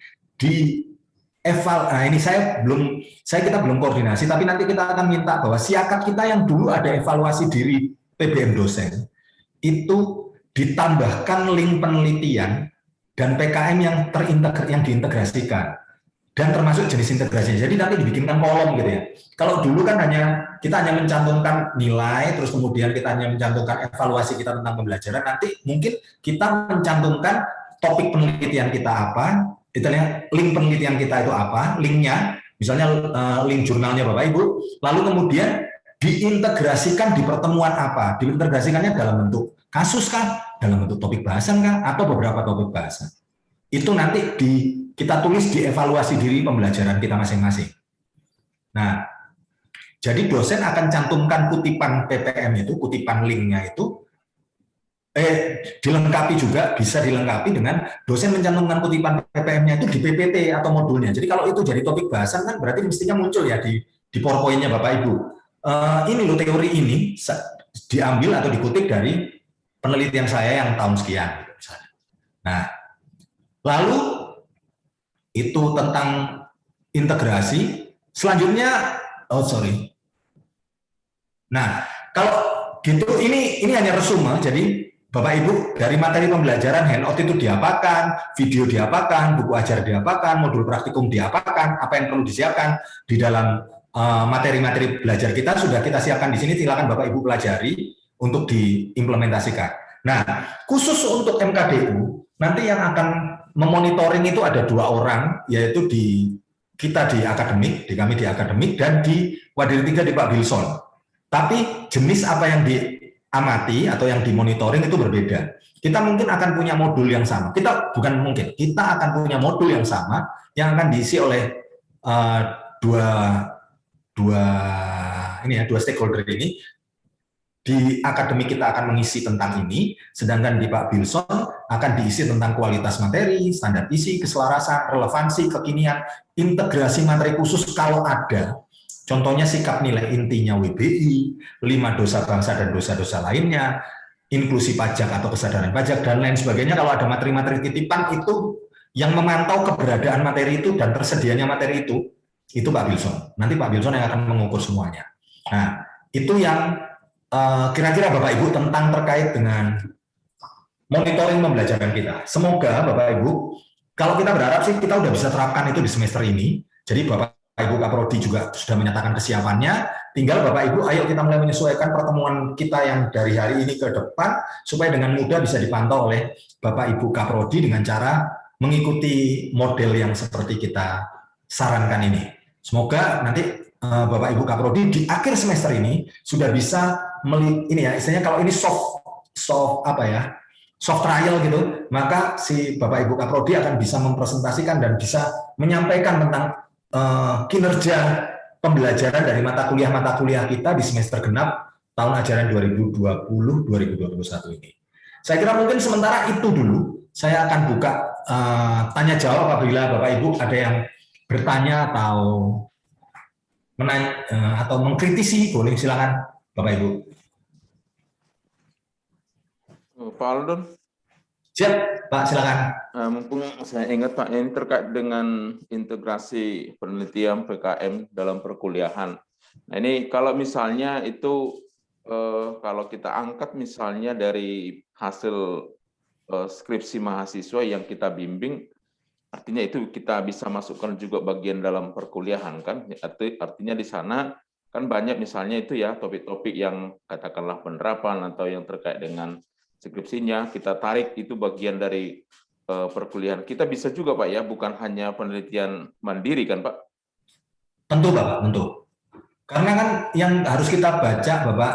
A: kita belum koordinasi, tapi nanti kita akan minta bahwa siakat kita yang dulu ada evaluasi diri PBM dosen, itu ditambahkan link penelitian dan PKM yang diintegrasikan dan termasuk jenis integrasinya. Jadi nanti dibikinkan kolom gitu ya. Kalau dulu kan kita hanya mencantumkan nilai, terus kemudian kita hanya mencantumkan evaluasi kita tentang pembelajaran. Nanti mungkin kita mencantumkan topik penelitian kita apa, detailnya link penelitian kita itu apa, linknya, misalnya link jurnalnya Bapak Ibu, lalu kemudian diintegrasikan di pertemuan apa, diintegrasikannya dalam bentuk kasus kah, dalam bentuk topik bahasan kah, atau beberapa topik bahasan. Itu nanti kita tulis di evaluasi diri pembelajaran kita masing-masing. Nah, jadi dosen akan cantumkan kutipan PPM itu, kutipan linknya itu, dilengkapi juga, bisa dilengkapi dengan dosen mencantumkan kutipan PPM-nya itu di PPT atau modulnya. Jadi kalau itu jadi topik bahasan kan berarti mestinya muncul ya di PowerPoint-nya Bapak Ibu. Ini loh teori ini diambil atau dikutip dari penelitian saya yang tahun sekian. Nah, lalu Itu tentang integrasi. Selanjutnya, oh sorry. Nah, kalau gitu ini hanya resume. Jadi Bapak Ibu dari materi pembelajaran handout itu diapakan, video diapakan, buku ajar diapakan, modul praktikum diapakan, apa yang perlu disiapkan di dalam materi-materi belajar kita sudah kita siapkan di sini. Silakan Bapak Ibu pelajari untuk diimplementasikan. Nah, khusus untuk MKDU nanti yang akan memonitoring itu ada 2 orang, yaitu kita di akademik, di kami di akademik, dan di Wadir 3 di Pak Bilson. Tapi jenis apa yang diamati atau yang dimonitoring itu berbeda. Kita mungkin akan punya modul yang sama. Kita akan punya modul yang sama yang akan diisi oleh dua stakeholder ini. Di akademik kita akan mengisi tentang ini, sedangkan di Pak Bilson akan diisi tentang kualitas materi, standar isi, keselarasan, relevansi, kekinian, integrasi materi khusus kalau ada. Contohnya sikap nilai intinya WBI, 5 dosa bangsa dan dosa-dosa lainnya, inklusi pajak atau kesadaran pajak, dan lain sebagainya. Kalau ada materi-materi titipan itu, yang memantau keberadaan materi itu dan tersedianya materi itu Pak Bilson. Nanti Pak Bilson yang akan mengukur semuanya. Nah, itu yang kira-kira Bapak Ibu tentang terkait dengan monitoring pembelajaran kita. Semoga Bapak Ibu, kalau kita berharap sih kita udah bisa terapkan itu di semester ini. Jadi Bapak Ibu Kaprodi juga sudah menyatakan kesiapannya. Tinggal Bapak Ibu, ayo kita mulai menyesuaikan pertemuan kita yang dari hari ini ke depan supaya dengan mudah bisa dipantau oleh Bapak Ibu Kaprodi dengan cara mengikuti model yang seperti kita sarankan ini. Semoga nanti Bapak Ibu Kaprodi di akhir semester ini sudah bisa istilahnya kalau ini soft trial gitu, maka si Bapak Ibu Kaprodi akan bisa mempresentasikan dan bisa menyampaikan tentang kinerja pembelajaran dari mata kuliah kita di semester genap tahun ajaran 2020-2021 ini. Saya kira mungkin sementara itu dulu. Saya akan buka tanya jawab apabila Bapak Ibu ada yang bertanya atau atau mengkritisi, boleh silakan Bapak Ibu.
B: Pak Aldon.
A: Siap, Pak, silakan.
B: Mumpung saya ingat Pak, ini terkait dengan integrasi penelitian PKM dalam perkuliahan. Nah ini kalau misalnya itu, kalau kita angkat misalnya dari hasil skripsi mahasiswa yang kita bimbing, artinya itu kita bisa masukkan juga bagian dalam perkuliahan kan? Artinya di sana kan banyak misalnya itu ya topik-topik yang katakanlah penerapan atau yang terkait dengan skripsinya, kita tarik itu bagian dari perkuliahan. Kita bisa juga Pak ya, bukan hanya penelitian mandiri kan Pak?
A: Tentu Bapak, tentu. Karena kan yang harus kita baca Bapak,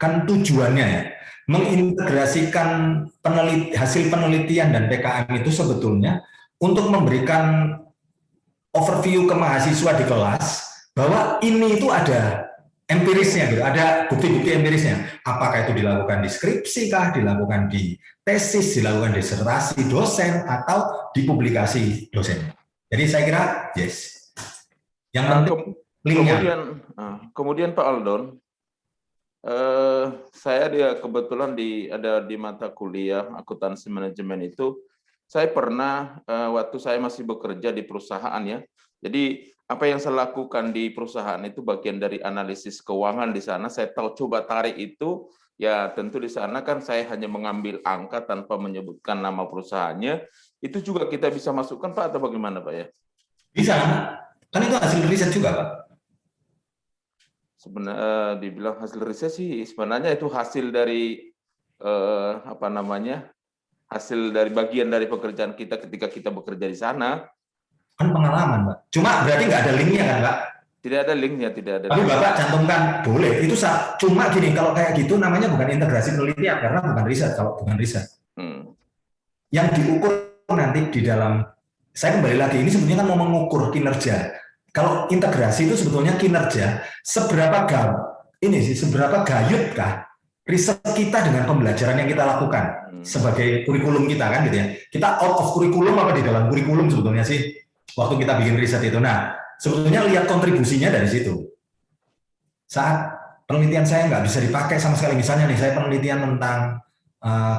A: kan tujuannya ya, mengintegrasikan hasil penelitian dan PKM itu sebetulnya untuk memberikan overview ke mahasiswa di kelas bahwa ini itu ada empirisnya, gitu. Ada bukti-bukti empirisnya. Apakah itu dilakukan di skripsi kah, dilakukan di tesis, dilakukan di disertasi dosen, atau di publikasi dosen. Jadi saya kira yes. Yang penting
B: kemudian Pak Aldon, saya kebetulan ada di mata kuliah akuntansi manajemen itu. Saya pernah waktu saya masih bekerja di perusahaan ya. Jadi apa yang saya lakukan di perusahaan itu bagian dari analisis keuangan di sana. Saya tahu coba tarik itu ya, tentu di sana kan saya hanya mengambil angka tanpa menyebutkan nama perusahaannya. Itu juga kita bisa masukkan Pak atau bagaimana Pak ya?
A: Bisa. Kan itu hasil riset juga Pak.
B: Sebenarnya dibilang hasil riset sih sebenarnya itu hasil dari hasil dari bagian dari pekerjaan kita ketika kita bekerja di sana.
A: Kan pengalaman, Pak. Cuma berarti nggak ada linknya kan, Pak?
B: Tidak ada linknya, tidak ada.
A: Tapi Bapak cantumkan, boleh. Itu cuma gini, kalau kayak gitu namanya bukan integrasi penelitian, karena bukan riset. Kalau bukan riset. Yang diukur nanti di dalam, saya kembali lagi, ini sebetulnya kan mau mengukur kinerja. Kalau integrasi itu sebetulnya kinerja, seberapa gayutkah riset kita dengan pembelajaran yang kita lakukan sebagai kurikulum kita kan gitu ya. Kita out of kurikulum apa di dalam kurikulum sebetulnya sih waktu kita bikin riset itu. Nah, sebetulnya lihat kontribusinya dari situ. Saat penelitian saya nggak bisa dipakai sama sekali, misalnya nih saya penelitian tentang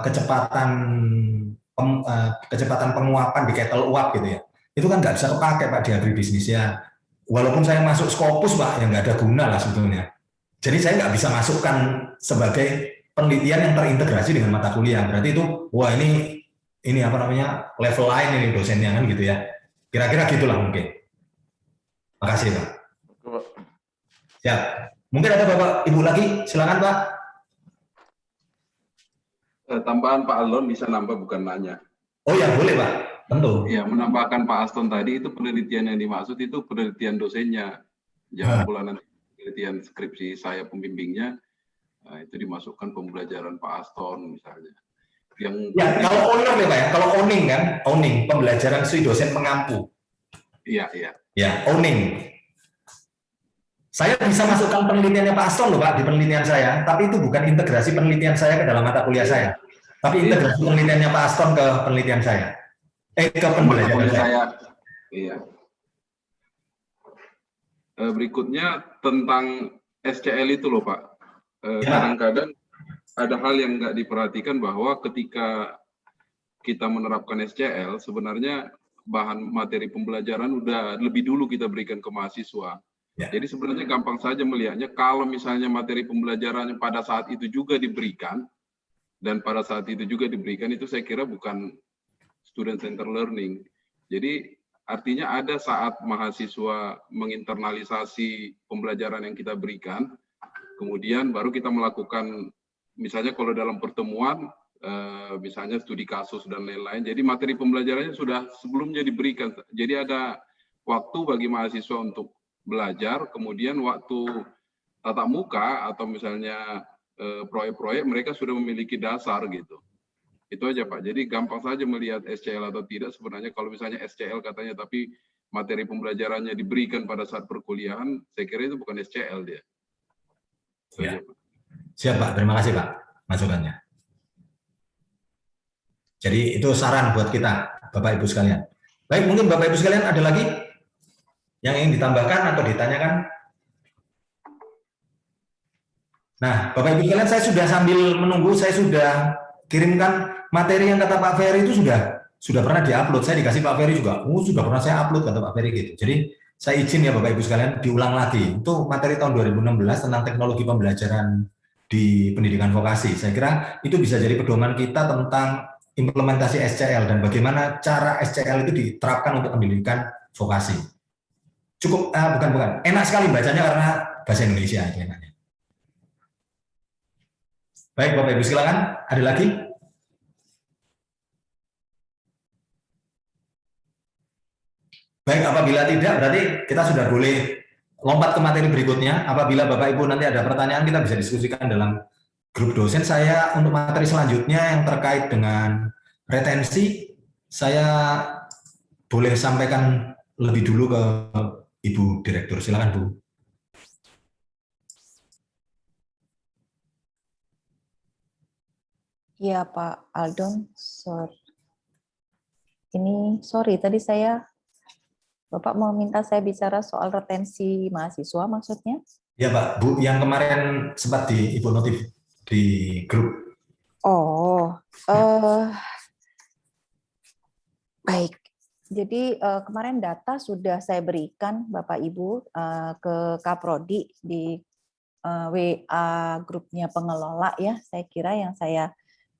A: kecepatan penguapan di kettle uap gitu ya. itu kan nggak bisa kepakai Pak di agribisnis ya. Walaupun saya masuk Scopus Pak, ya nggak ada guna lah sebetulnya. Jadi saya nggak bisa masukkan sebagai penelitian yang terintegrasi dengan mata kuliah. Berarti itu, wah ini apa namanya, level lain ini dosennya kan gitu ya. Kira-kira gitulah mungkin. Makasih Pak. Siap. Mungkin ada Bapak Ibu lagi, silakan Pak.
C: Tambahan Pak Alon bisa nambah bukan nanya.
A: Oh ya boleh Pak, tentu.
C: Ya, menambahkan Pak Aston tadi itu penelitian yang dimaksud itu penelitian dosennya. Jangan pula nanti penelitian skripsi saya pembimbingnya, nah, itu dimasukkan pembelajaran Pak Aston misalnya. Yang
A: ya kalau owning ya Pak ya, kalau owning kan, owning pembelajaran si dosen pengampu.
C: Iya, iya.
A: Ya, owning. Saya bisa masukkan penelitiannya Pak Aston loh Pak di penelitian saya, tapi itu bukan integrasi penelitian saya ke dalam mata kuliah saya, tapi integrasi penelitiannya Pak Aston ke penelitian saya, ke pembelajaran saya.
C: Iya. Berikutnya tentang SCL itu loh Pak. Kadang-kadang ada hal yang nggak diperhatikan bahwa ketika kita menerapkan SCL, sebenarnya bahan materi pembelajaran udah lebih dulu kita berikan ke mahasiswa. Ya. Jadi sebenarnya gampang saja melihatnya kalau misalnya materi pembelajarannya pada saat itu juga diberikan, dan pada saat itu juga diberikan, itu saya kira bukan student center learning. Jadi artinya ada saat mahasiswa menginternalisasi pembelajaran yang kita berikan, kemudian baru kita melakukan, misalnya kalau dalam pertemuan, misalnya studi kasus dan lain-lain, jadi materi pembelajarannya sudah sebelumnya diberikan. Jadi ada waktu bagi mahasiswa untuk belajar, kemudian waktu tatap muka atau misalnya proyek-proyek mereka sudah memiliki dasar gitu. Itu aja Pak. Jadi gampang saja melihat SCL atau tidak sebenarnya. Kalau misalnya SCL katanya tapi materi pembelajarannya diberikan pada saat perkuliahan, saya kira itu bukan SCL dia.
A: Ya. Siap Pak, terima kasih Pak masukannya. Jadi itu saran buat kita Bapak Ibu sekalian. Baik, mungkin Bapak Ibu sekalian ada lagi yang ingin ditambahkan atau ditanyakan? Nah, Bapak Ibu sekalian, saya sudah sambil menunggu, saya sudah kirimkan materi yang kata Pak Ferry itu sudah pernah diupload. Saya dikasih Pak Ferry juga, sudah pernah saya upload kata Pak Ferry gitu. Jadi saya izin ya Bapak Ibu sekalian diulang lagi. Itu materi tahun 2016 tentang teknologi pembelajaran di pendidikan vokasi. Saya kira itu bisa jadi pedoman kita tentang implementasi SCL dan bagaimana cara SCL itu diterapkan untuk pendidikan vokasi. Cukup, bukan, enak sekali bacanya karena bahasa Indonesia itu enaknya. Baik Bapak Ibu silakan, ada lagi? Baik, apabila tidak berarti kita sudah boleh lompat ke materi berikutnya. Apabila Bapak Ibu nanti ada pertanyaan kita bisa diskusikan dalam grup dosen. Saya untuk materi selanjutnya yang terkait dengan retensi, saya boleh sampaikan lebih dulu ke Ibu Direktur. Silakan Bu.
D: Iya Pak Aldon, sorry tadi Bapak mau minta saya bicara soal retensi mahasiswa maksudnya?
A: Ya Pak, Bu, yang kemarin sempat Ibu notif di grup.
D: Oh, baik. Jadi kemarin data sudah saya berikan Bapak Ibu ke Kaprodi di WA grupnya pengelola ya. Saya kira yang saya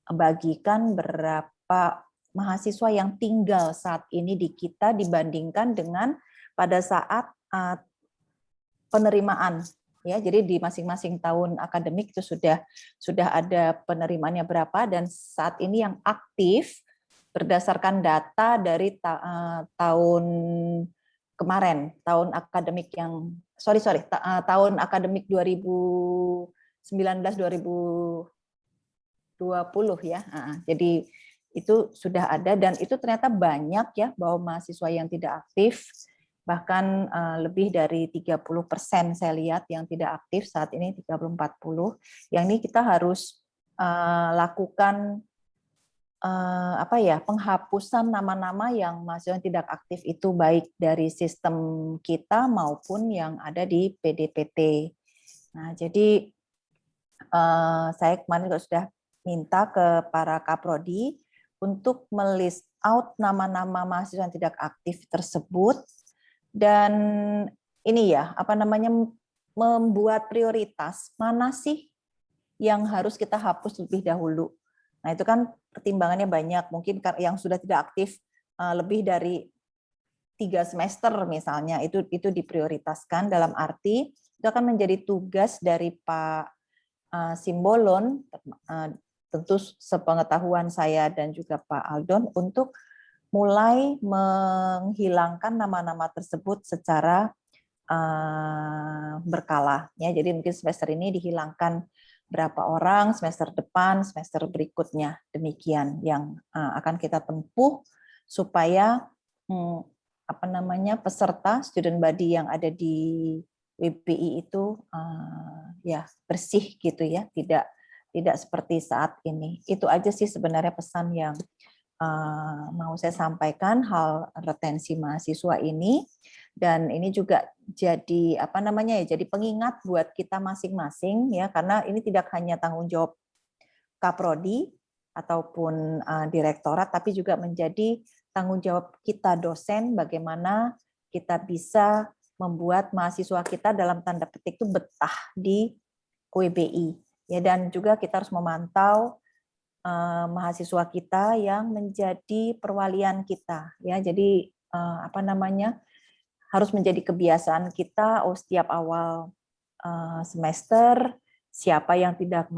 D: bagikan berapa mahasiswa yang tinggal saat ini di kita dibandingkan dengan pada saat penerimaan ya. Jadi di masing-masing tahun akademik itu sudah ada penerimaannya berapa, dan saat ini yang aktif berdasarkan data dari tahun kemarin, tahun akademik tahun akademik 2019-2020 ya. Jadi itu sudah ada, dan itu ternyata banyak ya bahwa mahasiswa yang tidak aktif, bahkan lebih dari 30% saya lihat yang tidak aktif saat ini, 30-40. Yang ini kita harus lakukan penghapusan nama-nama yang mahasiswa yang tidak aktif itu, baik dari sistem kita maupun yang ada di PDPT. Nah, jadi saya kemarin sudah minta ke para kaprodi untuk melist out nama-nama mahasiswa yang tidak aktif tersebut, dan ini ya, membuat prioritas mana sih yang harus kita hapus lebih dahulu. Nah, itu kan pertimbangannya banyak. Mungkin yang sudah tidak aktif lebih dari 3 semester misalnya, itu diprioritaskan, dalam arti itu akan menjadi tugas dari Pak Simbolon, tentu sepengetahuan saya dan juga Pak Aldon, untuk mulai menghilangkan nama-nama tersebut secara berkala. Ya, jadi mungkin semester ini dihilangkan berapa orang, semester depan, semester berikutnya, demikian yang akan kita tempuh supaya peserta student body yang ada di WBI itu ya bersih gitu ya, tidak seperti saat ini. Itu aja sih sebenarnya pesan yang mau saya sampaikan, hal retensi mahasiswa ini, dan ini juga jadi jadi pengingat buat kita masing-masing ya, karena ini tidak hanya tanggung jawab Kaprodi ataupun direktorat, tapi juga menjadi tanggung jawab kita dosen, bagaimana kita bisa membuat mahasiswa kita dalam tanda petik itu betah di WBI ya, dan juga kita harus memantau mahasiswa kita yang menjadi perwalian kita ya. Jadi harus menjadi kebiasaan kita setiap awal semester, siapa yang tidak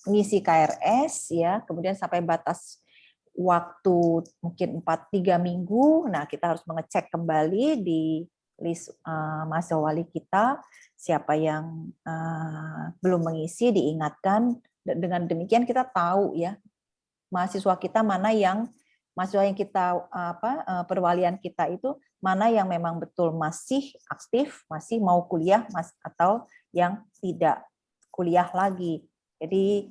D: mengisi KRS ya, kemudian sampai batas waktu mungkin 3 minggu. Nah, kita harus mengecek kembali di list mahasiswa wali kita, siapa yang belum mengisi diingatkan. Dengan demikian kita tahu ya mahasiswa kita mahasiswa yang kita perwalian kita itu mana yang memang betul masih aktif, masih mau kuliah, atau yang tidak kuliah lagi. Jadi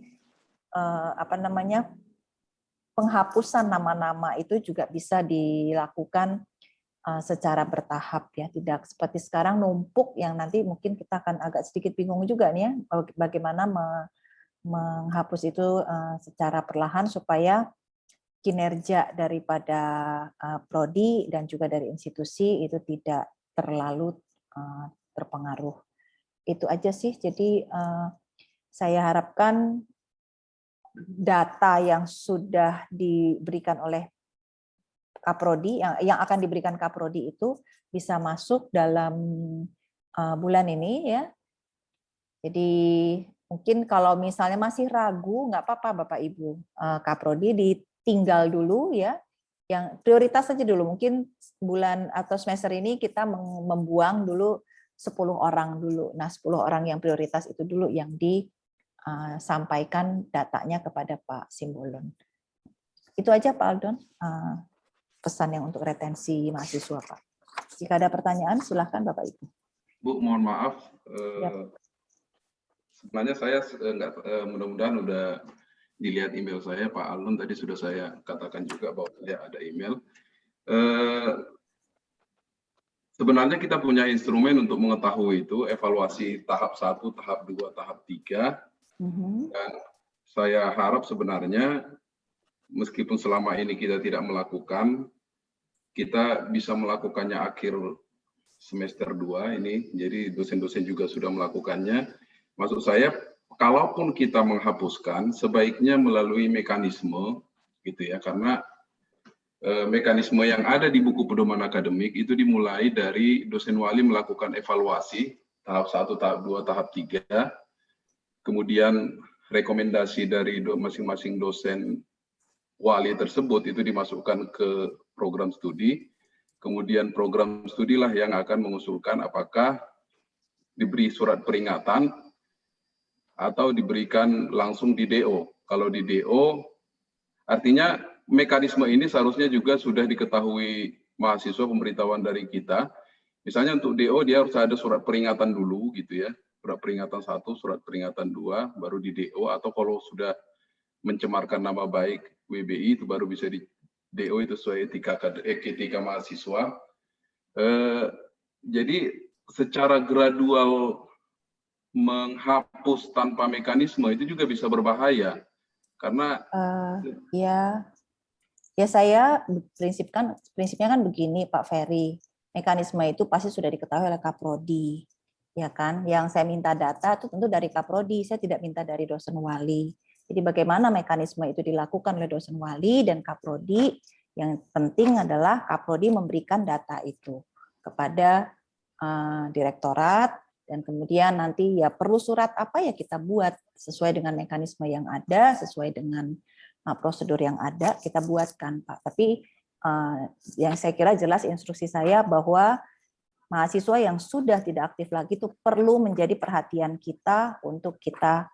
D: penghapusan nama-nama itu juga bisa dilakukan secara bertahap ya, tidak seperti sekarang numpuk yang nanti mungkin kita akan agak sedikit bingung juga nih ya, bagaimana menghapus itu secara perlahan supaya kinerja daripada prodi dan juga dari institusi itu tidak terlalu terpengaruh. Itu aja sih. Jadi saya harapkan data yang sudah diberikan oleh Kaprodi, yang akan diberikan Kaprodi itu bisa masuk dalam bulan ini ya. Jadi mungkin kalau misalnya masih ragu, nggak apa-apa Bapak Ibu, Kaprodi ditinggal dulu ya. Yang prioritas saja dulu, mungkin bulan atau semester ini kita membuang dulu 10 orang dulu. Nah, 10 orang yang prioritas itu dulu yang disampaikan datanya kepada Pak Simbolon. Itu aja Pak Aldon. Pesan yang untuk retensi mahasiswa, Pak. Jika ada pertanyaan, silakan Bapak Ibu.
C: Bu, mohon maaf.
D: Yep.
C: Sebenarnya saya mudah-mudahan udah dilihat email saya, Pak Alun tadi sudah saya katakan juga bahwa saya ada email. Sebenarnya kita punya instrumen untuk mengetahui itu, evaluasi tahap 1, tahap 2, tahap 3. Dan saya harap sebenarnya meskipun selama ini kita tidak melakukan, kita bisa melakukannya akhir semester 2 ini. Jadi dosen-dosen juga sudah melakukannya. Maksud saya, kalaupun kita menghapuskan, sebaiknya melalui mekanisme, gitu ya, karena mekanisme yang ada di buku pedoman akademik itu dimulai dari dosen wali melakukan evaluasi tahap 1, tahap 2, tahap 3, kemudian rekomendasi dari masing-masing dosen wali tersebut itu dimasukkan ke program studi, kemudian program studilah yang akan mengusulkan apakah diberi surat peringatan atau diberikan langsung di DO. Kalau di DO, artinya mekanisme ini seharusnya juga sudah diketahui mahasiswa, pemberitahuan dari kita. Misalnya untuk DO dia harus ada surat peringatan dulu gitu ya, surat peringatan 1, surat peringatan 2, baru di DO, atau kalau sudah mencemarkan nama baik WBI itu baru bisa di DO itu sesuai etika mahasiswa. Jadi secara gradual menghapus tanpa mekanisme itu juga bisa berbahaya. Karena
D: ya saya prinsipnya kan begini Pak Ferry, mekanisme itu pasti sudah diketahui oleh Kaprodi, ya kan? Yang saya minta data itu tentu dari Kaprodi, saya tidak minta dari dosen wali. Jadi bagaimana mekanisme itu dilakukan oleh dosen wali dan Kaprodi, yang penting adalah Kaprodi memberikan data itu kepada direktorat, dan kemudian nanti ya perlu surat apa ya kita buat sesuai dengan mekanisme yang ada, sesuai dengan prosedur yang ada, kita buatkan Pak. Tapi yang saya kira jelas instruksi saya bahwa mahasiswa yang sudah tidak aktif lagi itu perlu menjadi perhatian kita untuk kita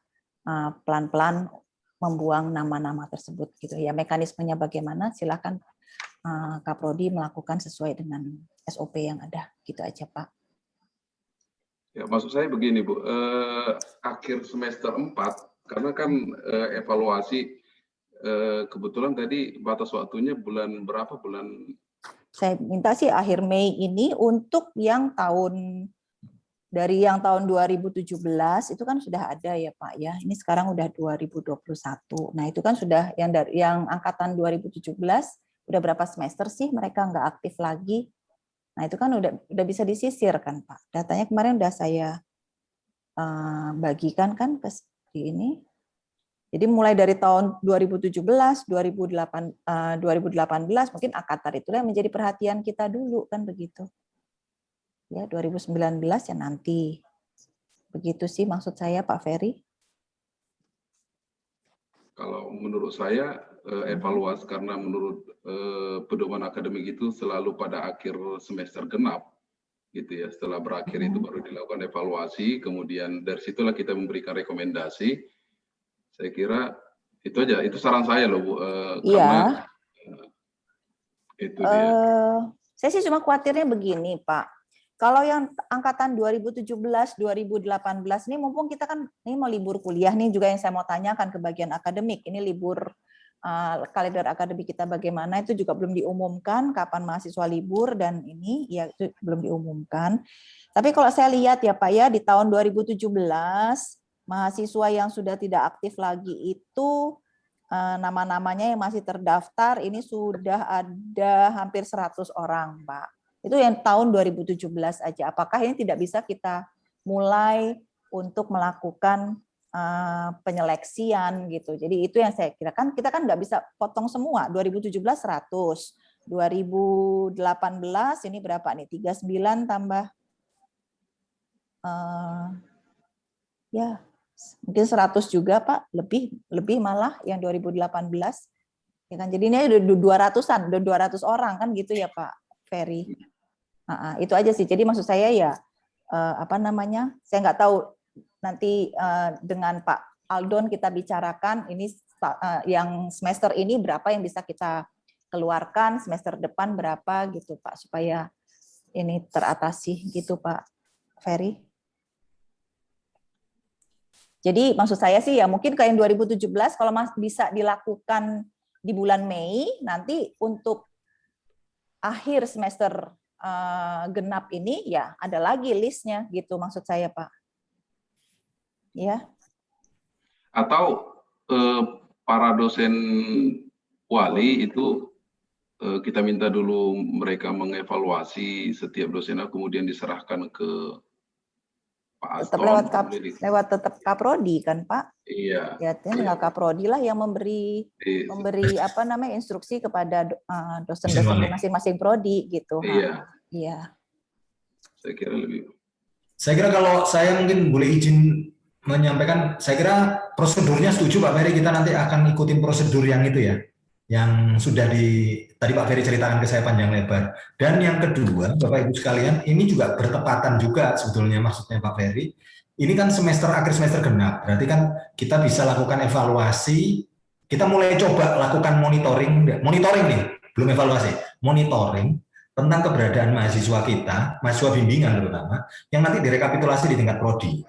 D: pelan-pelan membuang nama-nama tersebut gitu ya. Mekanismenya bagaimana? Silakan Kaprodi melakukan sesuai dengan SOP yang ada, gitu aja Pak.
C: Ya, maksud saya begini Bu, akhir semester 4 karena kan evaluasi kebetulan tadi batas waktunya bulan berapa?
D: Saya minta sih akhir Mei ini untuk yang tahun 2017 itu kan sudah ada ya Pak ya. Ini sekarang udah 2021. Nah, itu kan sudah yang angkatan 2017 udah berapa semester sih mereka nggak aktif lagi. Nah, itu kan udah bisa disisir kan Pak. Datanya kemarin udah saya bagikan kan ke ini. Jadi mulai dari tahun 2017, 2018 mungkin angkatan itulah yang menjadi perhatian kita dulu kan begitu. Ya, 2019 ya nanti. Begitu sih maksud saya Pak Ferry.
C: Kalau menurut saya evaluasi karena menurut pedoman akademik itu selalu pada akhir semester genap gitu ya. Setelah berakhir itu baru dilakukan evaluasi, kemudian dari situlah kita memberikan rekomendasi. Saya kira itu aja, itu saran saya loh Bu. Karena itu dia.
D: Saya sih cuma khawatirnya begini Pak. Kalau yang angkatan 2017, 2018 ini mumpung kita kan ini mau libur kuliah nih juga yang saya mau tanyakan ke bagian akademik. Ini libur kalender akademik kita bagaimana itu juga belum diumumkan kapan mahasiswa libur dan ini ya itu belum diumumkan. Tapi kalau saya lihat ya Pak ya di tahun 2017 mahasiswa yang sudah tidak aktif lagi itu nama-namanya yang masih terdaftar ini sudah ada hampir 100 orang Pak. Itu yang tahun 2017 aja. Apakah ini tidak bisa kita mulai untuk melakukan penyeleksian gitu. Jadi itu yang saya kira kan kita kan nggak bisa potong semua. 2017 100, 2018 ini berapa nih? 39 tambah ya mungkin 100 juga Pak, lebih malah yang 2018 ya kan. Jadi ini udah 200-an, udah 200 orang kan gitu ya Pak Ferry. Itu aja sih. Jadi maksud saya ya saya nggak tahu nanti dengan Pak Aldon kita bicarakan ini yang semester ini berapa yang bisa kita keluarkan, semester depan berapa gitu Pak supaya ini teratasi gitu Pak Ferry. Jadi maksud saya sih ya mungkin kayak yang 2017 kalau bisa dilakukan di bulan Mei nanti untuk akhir semester genap ini ya ada lagi listnya gitu maksud saya Pak. Ya.
C: Atau para dosen wali itu kita minta dulu mereka mengevaluasi setiap dosen kemudian diserahkan ke Pak Aston.
D: Lewat tetap Kaprodi kan Pak?
C: Iya.
D: Ya tinggal Kaprodi lah yang memberi instruksi kepada dosen-dosen masing-masing prodi gitu.
C: Iya.
D: Iya.
C: Saya kira
A: kalau saya mungkin boleh izin menyampaikan, saya kira prosedurnya setuju Pak Ferry, kita nanti akan ikutin prosedur yang itu ya, yang sudah tadi Pak Ferry ceritakan ke saya panjang lebar. Dan yang kedua, Bapak Ibu sekalian, ini juga bertepatan juga sebetulnya maksudnya Pak Ferry. Ini kan akhir semester genap, berarti kan kita bisa lakukan evaluasi, kita mulai coba lakukan monitoring nih, belum evaluasi, monitoring tentang keberadaan mahasiswa kita, mahasiswa bimbingan terutama, yang nanti direkapitulasi di tingkat prodi.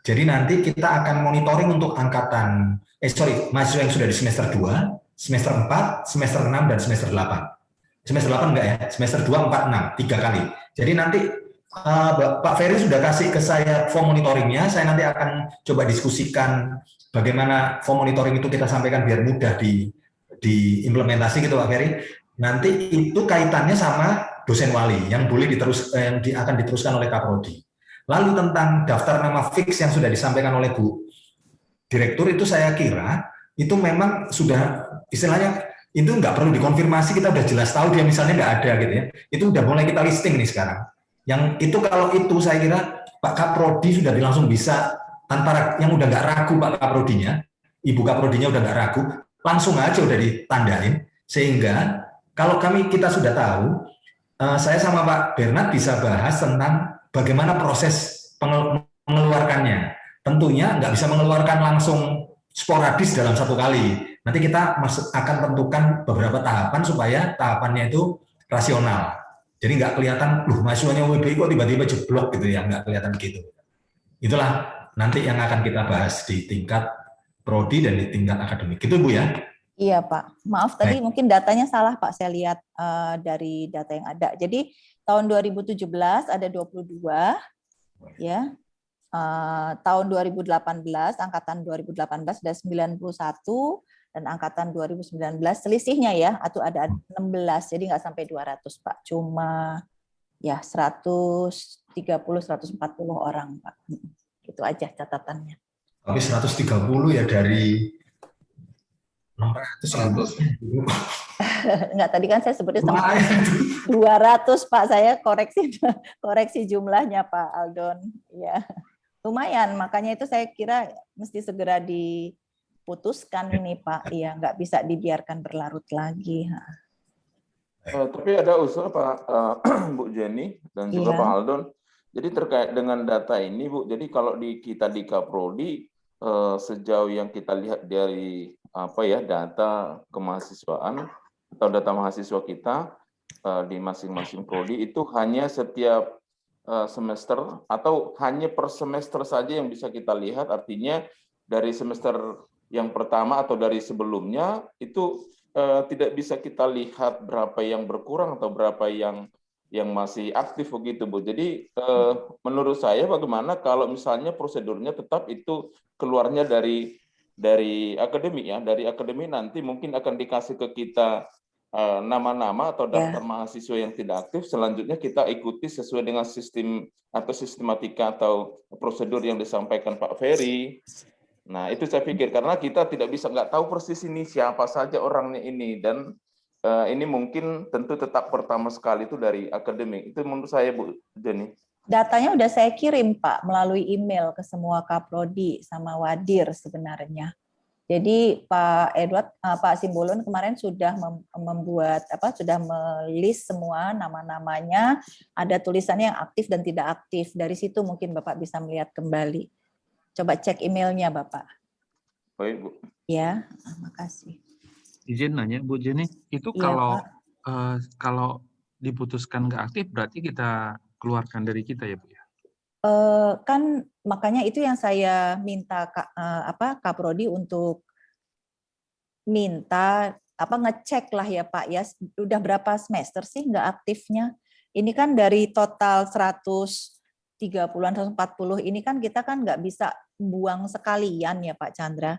A: Jadi nanti kita akan monitoring untuk mahasiswa yang sudah di semester 2, semester 4, semester 6, dan semester 8. Semester 8 enggak ya, semester 2, 4, 6, 3 kali. Jadi nanti Pak Ferry sudah kasih ke saya form monitoringnya. Saya nanti akan coba diskusikan bagaimana form monitoring itu kita sampaikan biar mudah diimplementasi gitu Pak Ferry. Nanti itu kaitannya sama dosen wali yang boleh akan diteruskan oleh Kaprodi. Lalu tentang daftar nama fix yang sudah disampaikan oleh Bu Direktur itu saya kira itu memang sudah istilahnya itu nggak perlu dikonfirmasi, kita udah jelas tahu dia misalnya nggak ada gitu ya. Itu udah mulai kita listing nih sekarang. Yang itu kalau itu saya kira Pak Kaprodi sudah langsung bisa tanpa yang udah nggak ragu Pak Kaprodinya, Ibu Kaprodinya udah nggak ragu, langsung aja udah ditandain sehingga kalau kita sudah tahu, saya sama Pak Bernard bisa bahas tentang bagaimana proses mengeluarkannya. Tentunya nggak bisa mengeluarkan langsung sporadis dalam satu kali. Nanti kita akan tentukan beberapa tahapan supaya tahapannya itu rasional. Jadi nggak kelihatan, mahasiswanya WBI kok tiba-tiba jeblok gitu ya, nggak kelihatan gitu. Itulah nanti yang akan kita bahas di tingkat prodi dan di tingkat akademik. Gitu Bu ya?
D: Iya Pak, maaf tadi mungkin datanya salah Pak, saya lihat dari data yang ada. Jadi tahun 2017 ada 22, ya. Tahun 2018, angkatan 2018 ada 91, dan angkatan 2019 selisihnya ya, atau ada 16, jadi nggak sampai 200 Pak, cuma ya 130-140 orang Pak. Itu aja catatannya.
A: Tapi 130 ya dari 600.
D: Enggak, tadi kan saya sebutnya 200 Pak, saya koreksi jumlahnya Pak Aldon. Ya, lumayan, makanya itu saya kira mesti segera diputuskan ini Pak. Iya, nggak bisa dibiarkan berlarut lagi.
B: Tapi ada usul Pak Bu Jenny dan juga Pak Aldon. Jadi terkait dengan data ini Bu, jadi kalau kita di Kaprodi sejauh yang kita lihat dari data kemahasiswaan atau data mahasiswa kita di masing-masing prodi itu hanya setiap semester atau hanya per semester saja yang bisa kita lihat, artinya dari semester yang pertama atau dari sebelumnya itu tidak bisa kita lihat berapa yang berkurang atau berapa yang masih aktif begitu Bu. Jadi menurut saya bagaimana kalau misalnya prosedurnya tetap itu keluarnya dari akademik ya, dari akademik nanti mungkin akan dikasih ke kita nama-nama atau daftar mahasiswa yang tidak aktif, selanjutnya kita ikuti sesuai dengan sistem atau sistematika atau prosedur yang disampaikan Pak Ferry. Nah itu saya pikir karena kita tidak bisa nggak tahu persis ini siapa saja orangnya ini, dan ini mungkin tentu tetap pertama sekali itu dari akademik. Itu menurut saya Bu Jenny. Datanya
D: udah saya kirim Pak melalui email ke semua Kaprodi sama Wadir sebenarnya. Jadi Pak Edward, Pak Simbolon kemarin sudah membuat sudah melis semua nama-namanya, ada tulisannya yang aktif dan tidak aktif. Dari situ mungkin Bapak bisa melihat kembali. Coba cek emailnya Bapak.
B: Baik Bu.
D: Ya, makasih.
E: Izin nanya Bu Jenny, itu kalau diputuskan nggak aktif berarti kita keluarkan dari kita ya Bu ya?
D: Kan makanya itu yang saya minta Kaprodi untuk minta ngecek lah ya Pak ya, udah berapa semester sih nggak aktifnya? Ini kan dari total 130-an 140 ini kan kita kan nggak bisa buang sekalian ya Pak Chandra.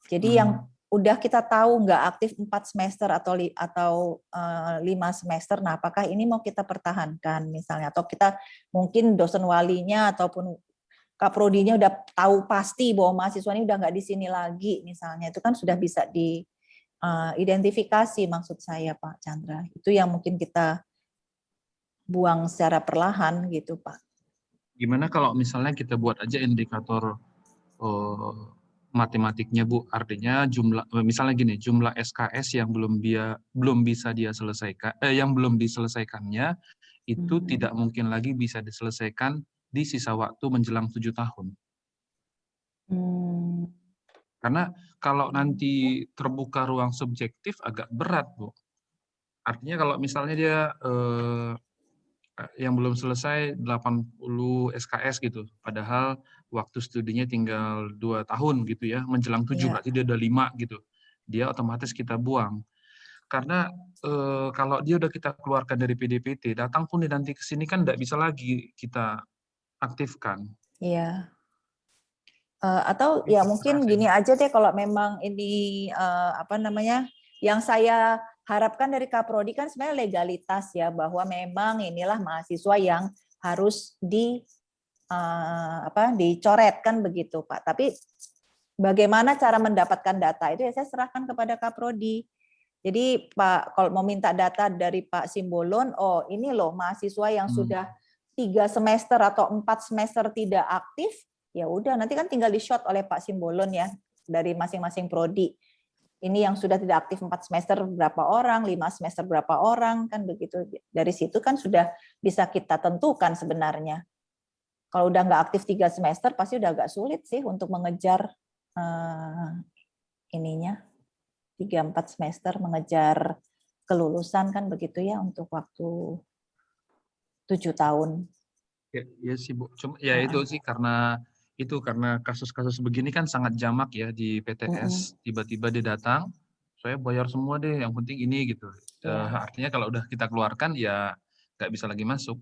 D: Jadi yang udah kita tahu nggak aktif 4 semester atau 5 semester, nah apakah ini mau kita pertahankan misalnya, atau kita mungkin dosen walinya ataupun Kaprodinya udah tahu pasti bahwa mahasiswa ini udah nggak di sini lagi misalnya, itu kan sudah bisa diidentifikasi maksud saya Pak Chandra. Itu yang mungkin kita buang secara perlahan gitu Pak.
E: Gimana kalau misalnya kita buat aja indikator matematiknya Bu, artinya misalnya gini, jumlah SKS yang belum bisa dia selesaikan, yang belum diselesaikannya itu tidak mungkin lagi bisa diselesaikan di sisa waktu menjelang 7 tahun. Karena kalau nanti terbuka ruang subjektif agak berat Bu. Artinya kalau misalnya dia yang belum selesai 80 SKS gitu, padahal waktu studinya tinggal 2 tahun gitu ya, menjelang 7 berarti dia udah 5 gitu. Dia otomatis kita buang. Karena kalau dia udah kita keluarkan dari PDPT, datang pun nanti ke sini kan nggak bisa lagi kita aktifkan.
D: Iya. Atau ya mungkin gini aja deh, kalau memang ini apa namanya, yang saya harapkan dari Kaprodi kan sebenarnya legalitas ya, bahwa memang inilah mahasiswa yang harus dicoret kan begitu Pak. Tapi bagaimana cara mendapatkan data itu ya saya serahkan kepada Kaprodi. Jadi Pak, kalau mau minta data dari Pak Simbolon, oh ini loh mahasiswa yang sudah 3 semester atau 4 semester tidak aktif, ya udah nanti kan tinggal di-shot oleh Pak Simbolon ya, dari masing-masing prodi. Ini yang sudah tidak aktif 4 semester berapa orang, 5 semester berapa orang, kan begitu. Dari situ kan sudah bisa kita tentukan sebenarnya. Kalau udah nggak aktif 3 semester, pasti udah agak sulit sih untuk mengejar ininya. 3-4 semester mengejar kelulusan kan begitu ya, untuk waktu 7 tahun.
E: Ya sih Bu, cuma ya itu sih karena kasus-kasus begini kan sangat jamak ya di PTS. Tiba-tiba dia datang, saya bayar semua deh, yang penting ini gitu. Artinya kalau udah kita keluarkan ya nggak bisa lagi masuk.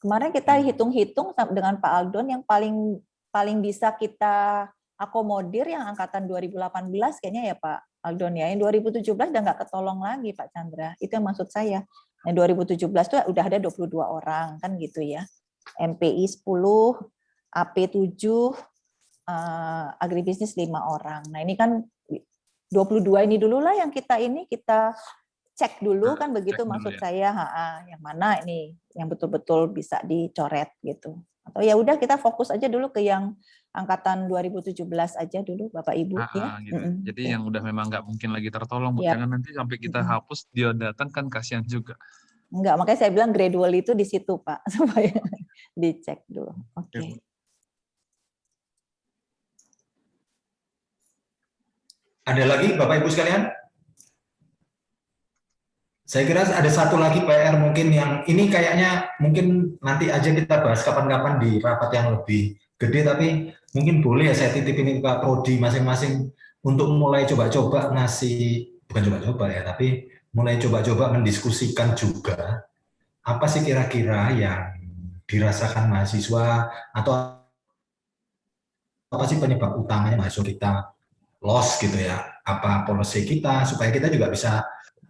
D: Kemarin kita hitung-hitung dengan Pak Aldon, yang paling bisa kita akomodir yang angkatan 2018 kayaknya ya Pak Aldon ya. Yang 2017 udah nggak ketolong lagi Pak Chandra. Itu yang maksud saya. Yang 2017 tuh udah ada 22 orang kan gitu ya. MPI 10, AP 7, agribisnis 5 orang. Nah, ini kan 22 ini dulu lah yang kita cek dulu kan begitu maksud saya, yang mana ini yang betul-betul bisa dicoret gitu. Atau ya udah kita fokus aja dulu ke yang angkatan 2017 aja dulu Bapak Ibu ya.
E: Gitu. Jadi yang udah memang nggak mungkin lagi tertolong,
D: Yep.
E: jangan nanti sampai kita hapus dia datang kan kasihan juga.
D: Enggak, makanya saya bilang gradual itu di situ Pak, supaya dicek dulu. Oke.
A: Ada lagi Bapak Ibu sekalian? Saya kira ada satu lagi PR mungkin yang ini kayaknya mungkin nanti aja kita bahas kapan-kapan di rapat yang lebih gede, tapi mungkin boleh ya saya titip ini ke prodi masing-masing untuk mulai coba-coba ngasih, bukan coba-coba ya, tapi mulai coba-coba mendiskusikan juga apa sih kira-kira yang dirasakan mahasiswa atau apa sih penyebab utamanya mahasiswa kita loss gitu ya, apa policy kita supaya kita juga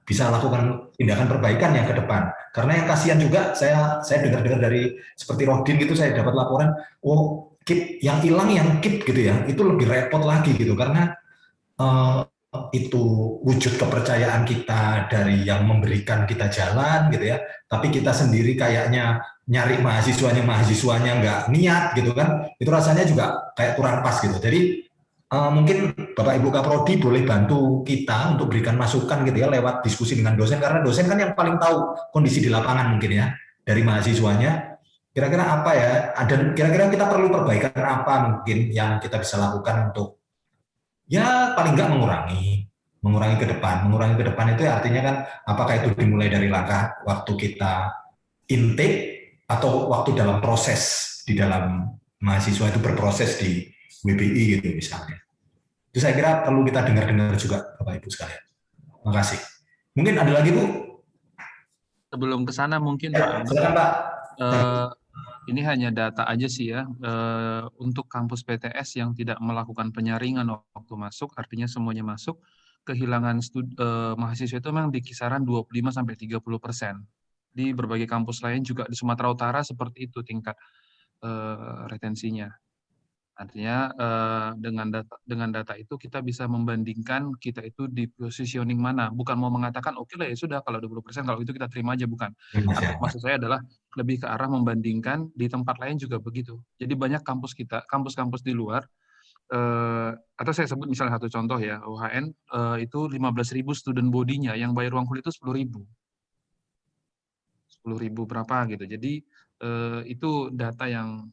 A: bisa lakukan tindakan perbaikan yang ke depan. Karena yang kasihan juga saya dengar-dengar dari seperti Rodin gitu, saya dapat laporan, oh KIP yang hilang yang KIP gitu ya, itu lebih repot lagi gitu karena itu wujud kepercayaan kita dari yang memberikan kita jalan gitu ya, tapi kita sendiri kayaknya nyari mahasiswanya nggak niat gitu kan, itu rasanya juga kayak kurang pas gitu. Jadi mungkin Bapak Ibu Kaprodi boleh bantu kita untuk berikan masukan gitu ya lewat diskusi dengan dosen, karena dosen kan yang paling tahu kondisi di lapangan mungkin ya dari mahasiswanya. Kira-kira apa ya, dan kira-kira kita perlu perbaikan apa mungkin yang kita bisa lakukan untuk ya paling nggak mengurangi ke depan. Mengurangi ke depan itu artinya kan apakah itu dimulai dari langkah waktu kita intake atau waktu dalam proses di dalam mahasiswa itu berproses di WBI gitu misalnya. Itu saya kira perlu kita dengar-dengar juga Bapak Ibu sekalian. Terima kasih. Mungkin ada lagi Bu?
E: Sebelum ke sana mungkin
A: ya, silakan Pak.
E: Ini hanya data aja sih ya. Untuk kampus PTS yang tidak melakukan penyaringan waktu masuk, artinya semuanya masuk, kehilangan mahasiswa itu memang di kisaran 25-30%. Di berbagai kampus lain juga di Sumatera Utara seperti itu tingkat retensinya. Artinya dengan data itu kita bisa membandingkan kita itu di positioning mana. Bukan mau mengatakan oke lah ya sudah kalau 20% kalau itu kita terima aja, bukan. Maksud saya adalah lebih ke arah membandingkan di tempat lain juga begitu. Jadi banyak kampus kita, kampus-kampus di luar, atau saya sebut misalnya satu contoh ya, UHN itu 15.000 student body-nya, yang bayar uang kuliah itu 10.000. 10.000 berapa gitu. Jadi itu data yang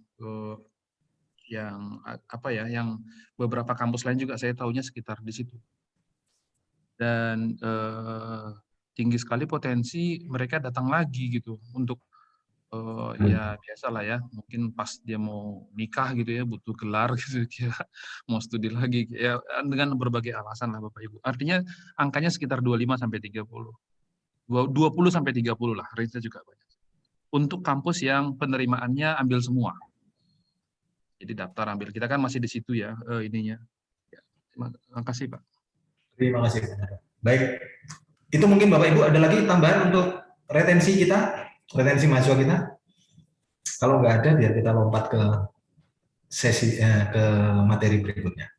E: beberapa kampus lain juga saya tahunya sekitar di situ. Dan tinggi sekali potensi mereka datang lagi gitu untuk Ya biasalah ya, mungkin pas dia mau nikah gitu ya, butuh gelar gitu, dia mau studi lagi, ya dengan berbagai alasan lah Bapak Ibu. Artinya angkanya sekitar 25 sampai 30. 20 sampai 30 lah, range-nya juga banyak. Untuk kampus yang penerimaannya ambil semua. Jadi daftar ambil, kita kan masih di situ ya ininya. Ya, terima kasih Pak.
A: Terima kasih. Baik, itu mungkin Bapak Ibu ada lagi tambahan untuk retensi kita, retensi mahasiswa kita? Kalau nggak ada, biar kita lompat ke sesi ke materi berikutnya.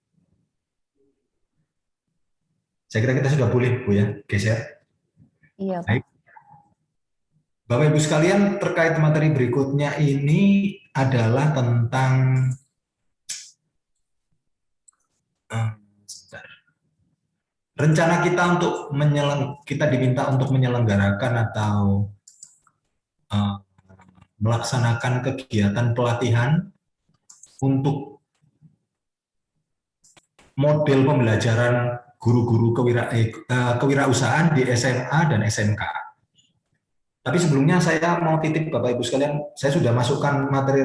A: Saya kira kita sudah boleh, Bu ya, geser.
D: Iya, Pak.
A: Baik. Bapak Ibu sekalian, terkait materi berikutnya ini adalah tentang rencana kita untuk kita diminta untuk menyelenggarakan atau melaksanakan kegiatan pelatihan untuk model pembelajaran guru-guru kewirausahaan di SMA dan SMK. Tapi sebelumnya saya mau titip Bapak Ibu sekalian, saya sudah masukkan materi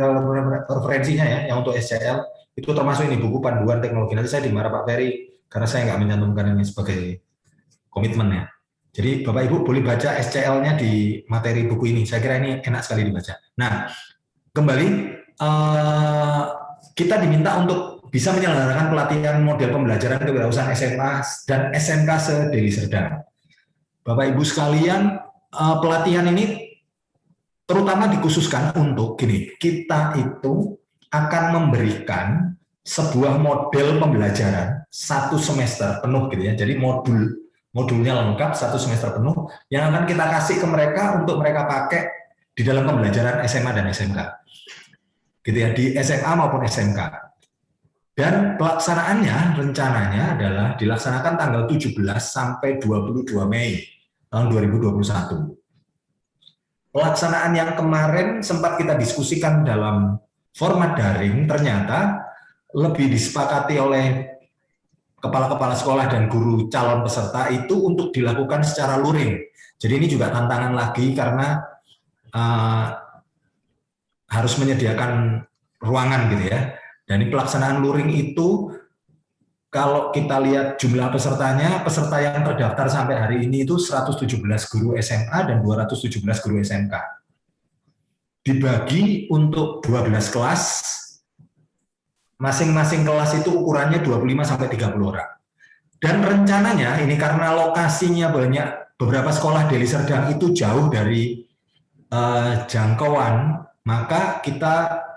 A: referensinya ya, yang untuk SCL, itu termasuk ini buku panduan teknologi. Nanti saya dimarah Pak Ferry, karena saya nggak mencantumkan ini sebagai komitmen ya. Jadi Bapak Ibu boleh baca SCL-nya di materi buku ini, saya kira ini enak sekali dibaca. Nah, kembali, kita diminta untuk bisa menyelenggarakan pelatihan model pembelajaran kewirausahaan SMA dan SMK se-Deli Serdang. Bapak Ibu sekalian, pelatihan ini terutama dikhususkan untuk gini, kita itu akan memberikan sebuah model pembelajaran 1 semester penuh gitu ya. Jadi modulnya lengkap 1 semester penuh yang akan kita kasih ke mereka untuk mereka pakai di dalam pembelajaran SMA dan SMK. Gitu ya, di SMA maupun SMK. Dan pelaksanaannya rencananya adalah dilaksanakan tanggal 17 sampai 22 Mei tahun 2021. Pelaksanaan yang kemarin sempat kita diskusikan dalam format daring ternyata lebih disepakati oleh kepala-kepala sekolah dan guru calon peserta itu untuk dilakukan secara luring. Jadi ini juga tantangan lagi karena harus menyediakan ruangan gitu ya. Dan ini pelaksanaan luring itu kalau kita lihat jumlah pesertanya, peserta yang terdaftar sampai hari ini itu 117 guru SMA dan 217 guru SMK. Dibagi untuk 12 kelas, masing-masing kelas itu ukurannya 25 sampai 30 orang. Dan rencananya ini karena lokasinya banyak, beberapa sekolah Deli Serdang itu jauh dari jangkauan, maka kita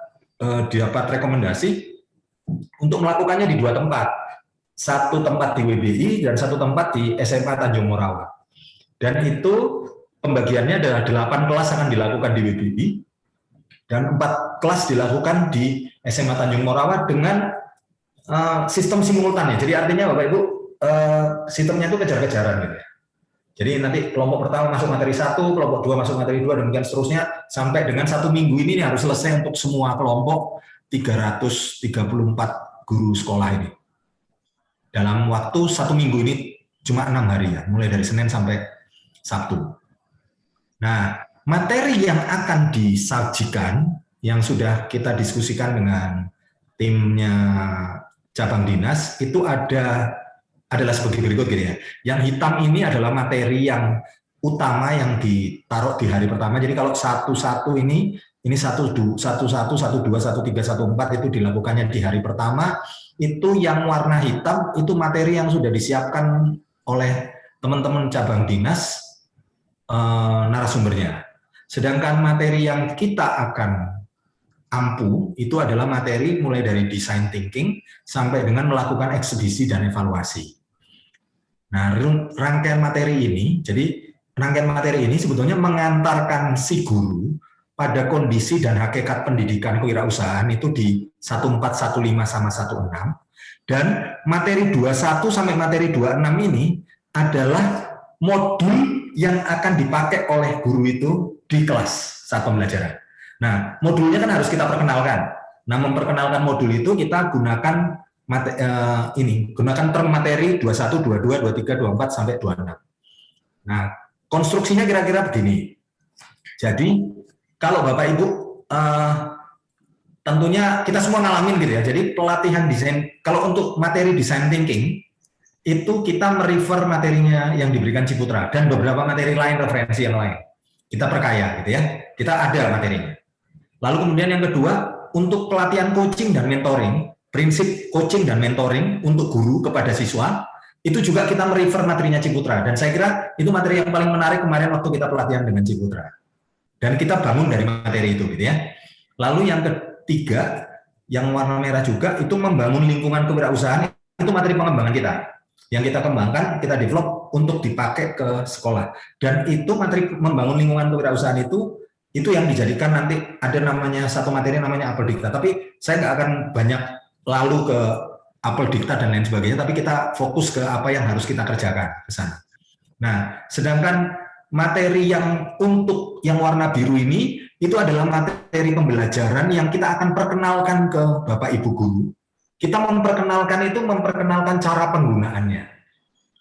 A: dapat rekomendasi untuk melakukannya di 2 tempat. 1 tempat di WBI dan 1 tempat di SMA Tanjung Morawa. Dan itu pembagiannya adalah 8 kelas akan dilakukan di WBI dan 4 kelas dilakukan di SMA Tanjung Morawa dengan sistem simultan ya. Jadi artinya Bapak Ibu sistemnya itu kejar-kejaran gitu ya. Jadi nanti kelompok pertama masuk materi 1, kelompok 2 masuk materi 2, dan demikian seterusnya sampai dengan 1 minggu ini harus selesai untuk semua kelompok 334 guru sekolah ini. Dalam waktu 1 minggu ini cuma 6 hari ya, mulai dari Senin sampai Sabtu. Nah, materi yang akan disajikan yang sudah kita diskusikan dengan timnya cabang dinas itu adalah sebagai berikut gitu ya. Yang hitam ini adalah materi yang utama yang ditaruh di hari pertama. Jadi kalau 1-1 ini 1-1, 1-2, 1-3, 1-4 itu dilakukannya di hari pertama. Itu yang warna hitam itu materi yang sudah disiapkan oleh teman-teman cabang dinas narasumbernya. Sedangkan materi yang kita akan ampu itu adalah materi mulai dari design thinking sampai dengan melakukan ekspedisi dan evaluasi. Nah, rangkaian materi ini sebetulnya mengantarkan si guru pada kondisi dan hakikat pendidikan kewirausahaan itu di 1415 sama 16, dan materi 21 sampai materi 26 ini adalah modul yang akan dipakai oleh guru itu di kelas saat pembelajaran. Nah, modulnya kan harus kita perkenalkan. Nah, memperkenalkan modul itu kita gunakan gunakan term materi 21, 22, 23, 24 sampai 26. Nah, konstruksinya kira-kira begini. Jadi kalau Bapak Ibu tentunya kita semua ngalamin gitu ya. Jadi pelatihan desain, kalau untuk materi design thinking itu kita merefer materinya yang diberikan Ciputra dan beberapa materi lain, referensi yang lain. Kita perkaya gitu ya. Kita ada materinya. Lalu kemudian yang kedua, untuk pelatihan coaching dan mentoring, prinsip coaching dan mentoring untuk guru kepada siswa, itu juga kita merefer materinya Ciputra. Dan saya kira itu materi yang paling menarik kemarin waktu kita pelatihan dengan Ciputra. Dan kita bangun dari materi itu gitu ya. Lalu yang ketiga, yang warna merah juga, itu membangun lingkungan kewirausahaan, itu materi pengembangan kita. Yang kita kembangkan, kita develop untuk dipakai ke sekolah. Dan itu materi membangun lingkungan kewirausahaan itu yang dijadikan nanti ada namanya satu materi namanya apel dikta. Tapi saya nggak akan banyak lalu ke apel dikta dan lain sebagainya, tapi kita fokus ke apa yang harus kita kerjakan ke sana. Nah, sedangkan materi yang untuk yang warna biru ini itu adalah materi pembelajaran yang kita akan perkenalkan ke Bapak Ibu guru. Kita memperkenalkan cara penggunaannya.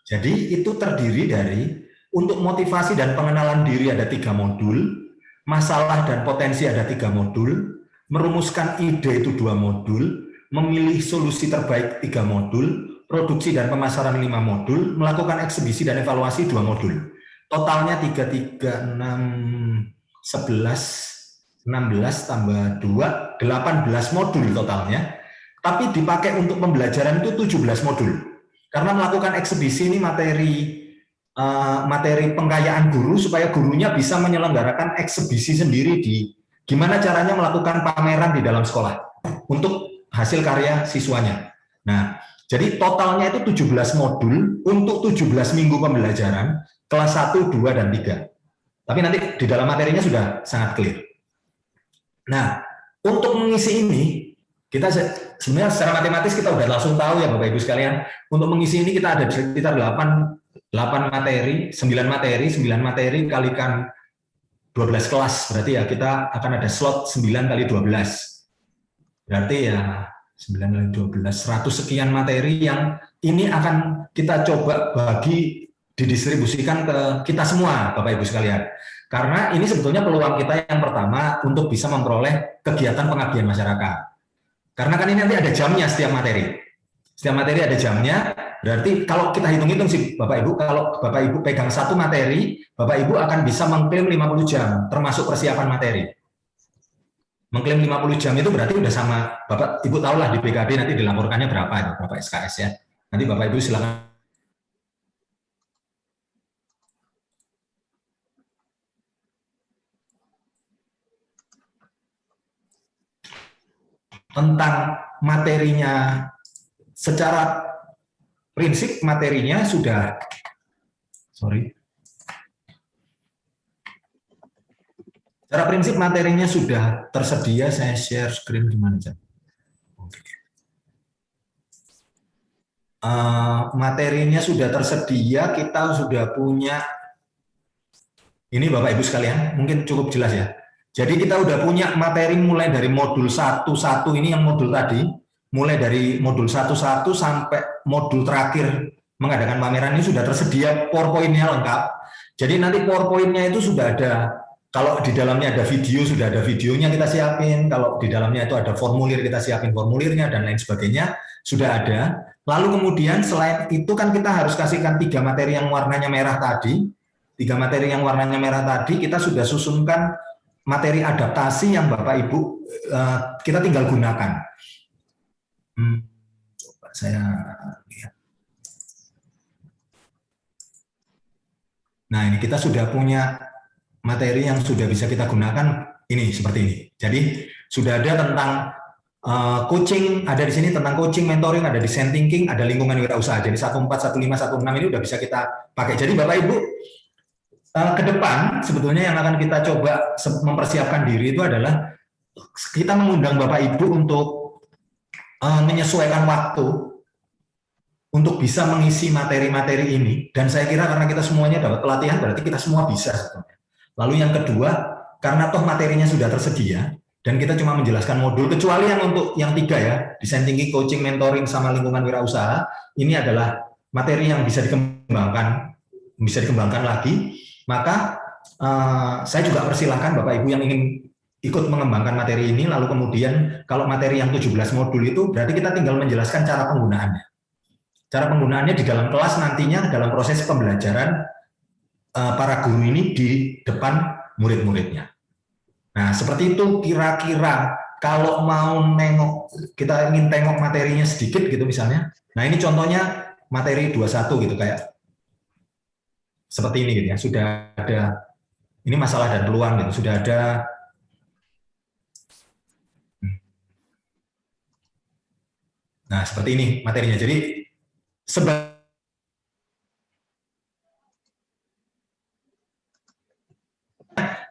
A: Jadi itu terdiri dari untuk motivasi dan pengenalan diri ada 3 modul, masalah dan potensi ada 3 modul, merumuskan ide itu 2 modul, memilih solusi terbaik 3 modul, produksi dan pemasaran 5 modul, melakukan eksebisi dan evaluasi 2 modul. Totalnya 3, 6, 11, 16 tambah 2, 18 modul totalnya. Tapi dipakai untuk pembelajaran itu 17 modul. Karena melakukan eksebisi ini materi pengkayaan guru supaya gurunya bisa menyelenggarakan eksebisi sendiri di gimana caranya melakukan pameran di dalam sekolah untuk hasil karya siswanya. Nah, jadi totalnya itu 17 modul untuk 17 minggu pembelajaran kelas 1, 2, dan 3. Tapi nanti di dalam materinya sudah sangat clear. Nah, untuk mengisi ini, kita sebenarnya secara matematis kita udah langsung tahu ya Bapak Ibu sekalian, untuk mengisi ini kita ada sekitar 8 materi, 9 materi kalikan 12 kelas, berarti ya kita akan ada slot 9 kali 12. Berarti ya 9 kali 12, 100 sekian materi yang ini akan kita coba bagi, didistribusikan ke kita semua Bapak Ibu sekalian. Karena ini sebetulnya peluang kita yang pertama untuk bisa memperoleh kegiatan pengabdian masyarakat. Karena kan ini nanti ada jamnya setiap materi. Setiap materi ada jamnya, berarti kalau kita hitung-hitung sih Bapak Ibu, kalau Bapak Ibu pegang satu materi, Bapak Ibu akan bisa mengklaim 50 jam, termasuk persiapan materi. Mengklaim 50 jam itu berarti udah sama, Bapak Ibu tahulah di BKD nanti dilaporkannya berapa itu, berapa SKS ya. Nanti Bapak Ibu silakan. Tentang materinya, secara prinsip materinya sudah, secara prinsip materinya sudah tersedia. Saya share screen gimana aja. Materinya sudah tersedia, kita sudah punya. Ini Bapak Ibu sekalian, mungkin cukup jelas ya. Jadi kita udah punya materi mulai dari modul 1.1 ini yang modul tadi, mulai dari modul 1.1 sampai modul terakhir mengadakan pameran ini sudah tersedia PowerPoint-nya lengkap. Jadi nanti PowerPoint-nya itu sudah ada, kalau di dalamnya ada video, sudah ada videonya kita siapin, kalau di dalamnya itu ada formulir, kita siapin formulirnya, dan lain sebagainya, sudah ada. Lalu kemudian selain itu kan kita harus kasihkan 3 materi yang warnanya merah tadi, 3 materi yang warnanya merah tadi, kita sudah susunkan materi adaptasi yang Bapak Ibu kita tinggal gunakan. Coba saya lihat. Nah, ini kita sudah punya materi yang sudah bisa kita gunakan ini seperti ini. Jadi sudah ada tentang coaching, ada di sini tentang coaching, mentoring, ada design thinking, ada lingkungan wirausaha. Jadi 14, 15, 16 ini udah bisa kita pakai. Jadi Bapak Ibu ke depan sebetulnya yang akan kita coba mempersiapkan diri itu adalah kita mengundang Bapak Ibu untuk menyesuaikan waktu untuk bisa mengisi materi-materi ini. Dan saya kira karena kita semuanya dapat pelatihan berarti kita semua bisa sebetulnya. Lalu yang kedua, karena toh materinya sudah tersedia dan kita cuma menjelaskan modul, kecuali yang untuk yang 3 ya, design thinking, coaching, mentoring, sama lingkungan wirausaha, ini adalah materi yang bisa dikembangkan lagi. Maka saya juga persilahkan Bapak Ibu yang ingin ikut mengembangkan materi ini, lalu kemudian kalau materi yang 17 modul itu berarti kita tinggal menjelaskan cara penggunaannya. Cara penggunaannya di dalam kelas nantinya dalam proses pembelajaran para guru ini di depan murid-muridnya. Nah, seperti itu kira-kira kalau mau nengok, kita ingin tengok materinya sedikit gitu misalnya. Nah, ini contohnya materi 21 gitu kayak seperti ini gitu ya. Sudah ada ini masalah dan peluang gitu. Sudah ada nah, seperti ini materinya. Jadi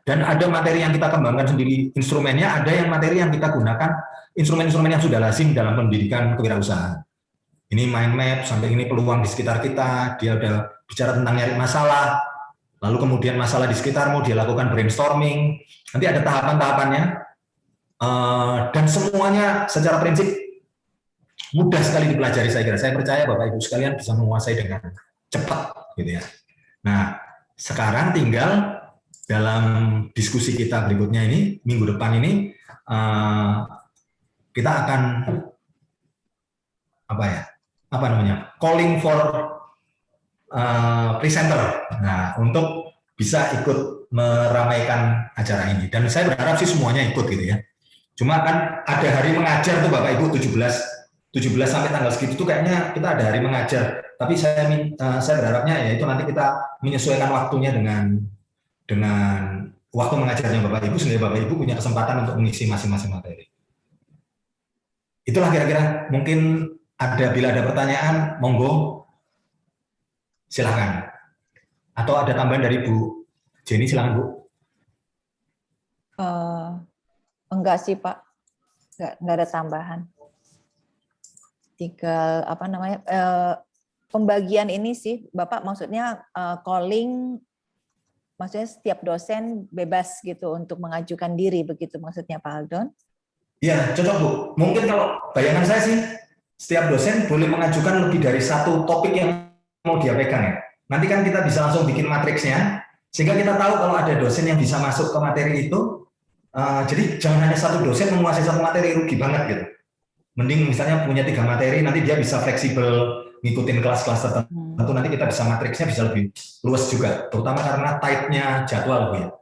A: dan ada materi yang kita kembangkan sendiri instrumennya, ada yang materi yang kita gunakan instrumen-instrumen yang sudah lazim dalam pendidikan kewirausahaan. Ini mind map, sampai ini peluang di sekitar kita, dia udah bicara tentang nyari masalah, lalu kemudian masalah di sekitarmu, dia lakukan brainstorming, nanti ada tahapan-tahapannya, dan semuanya secara prinsip mudah sekali dipelajari saya kira. Saya percaya Bapak Ibu sekalian bisa menguasai dengan cepat gitu ya. Nah, sekarang tinggal dalam diskusi kita berikutnya ini, minggu depan ini, kita akan calling for presenter. Nah, untuk bisa ikut meramaikan acara ini. Dan saya berharap sih semuanya ikut gitu ya. Cuma kan ada hari mengajar tuh Bapak Ibu 17 sampai tanggal segitu tuh kayaknya kita ada hari mengajar. Tapi saya berharapnya ya itu nanti kita menyesuaikan waktunya dengan waktu mengajarnya Bapak Ibu sehingga Bapak Ibu punya kesempatan untuk mengisi masing-masing materi. Itulah kira-kira, mungkin bila ada pertanyaan, monggo silakan. Atau ada tambahan dari Bu Jenny, silakan Bu.
D: Enggak sih Pak, enggak ada tambahan. Tinggal pembagian ini sih, Bapak maksudnya calling, maksudnya setiap dosen bebas gitu untuk mengajukan diri, begitu maksudnya Pak Aldon?
A: Iya, cocok Bu. Mungkin kalau bayangan saya sih, setiap dosen boleh mengajukan lebih dari satu topik yang mau dia pegang ya. Nanti kan kita bisa langsung bikin matriksnya, sehingga kita tahu kalau ada dosen yang bisa masuk ke materi itu, jadi jangan hanya satu dosen menguasai satu materi, rugi banget gitu. Mending misalnya punya 3 materi, nanti dia bisa fleksibel ngikutin kelas-kelas tertentu, nanti kita bisa matriksnya bisa lebih luas juga, terutama karena tight-nya jadwal Bu ya.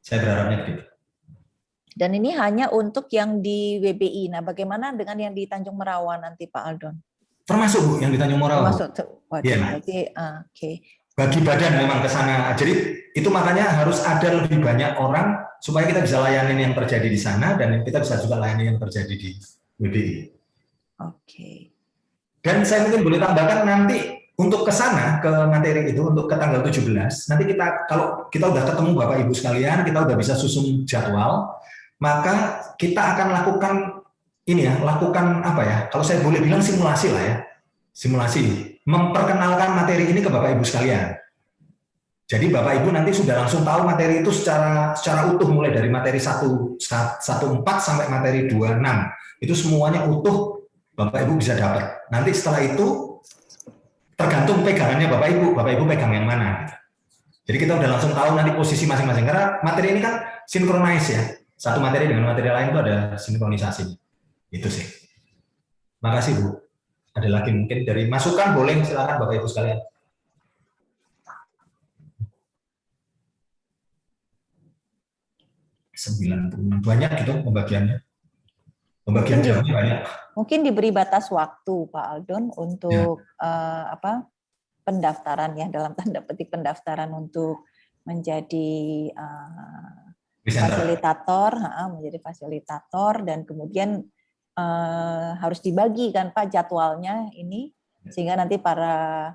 A: Saya berharapnya begitu.
D: Dan ini hanya untuk yang di WBI. Nah, bagaimana dengan yang di Tanjung Merawan nanti Pak Aldon?
A: Termasuk Bu, yang di Tanjung Merawan.
D: Termasuk, waduh,
A: ya.
D: Berarti, oke.
A: Bagi badan memang ke sana. Jadi itu makanya harus ada lebih banyak orang supaya kita bisa layanin yang terjadi di sana dan kita bisa juga layani yang terjadi di WBI.
D: Oke.
A: Dan saya mungkin boleh tambahkan nanti untuk ke sana, ke materi itu, untuk ke tanggal 17, nanti kalau kita udah ketemu Bapak Ibu sekalian, kita udah bisa susun jadwal, maka kita akan lakukan kalau saya boleh bilang simulasi lah ya, simulasi, memperkenalkan materi ini ke Bapak Ibu sekalian. Jadi Bapak Ibu nanti sudah langsung tahu materi itu secara utuh, mulai dari materi 14 sampai materi 26, itu semuanya utuh Bapak Ibu bisa dapat. Nanti setelah itu tergantung pegangannya Bapak Ibu pegang yang mana. Jadi kita udah langsung tahu nanti posisi masing-masing, karena materi ini kan sinkronis ya. Satu materi dengan materi lain itu ada sinkronisasi. Itu sih. Makasih Bu. Ada lagi mungkin dari masukan, boleh silakan Bapak Ibu sekalian. Banyak gitu pembagiannya. Pembagian jamnya banyak.
D: Mungkin diberi batas waktu Pak Aldon untuk pendaftaran ya, dalam tanda petik pendaftaran untuk menjadi fasilitator, dan kemudian harus dibagi kan Pak jadwalnya ini, sehingga nanti para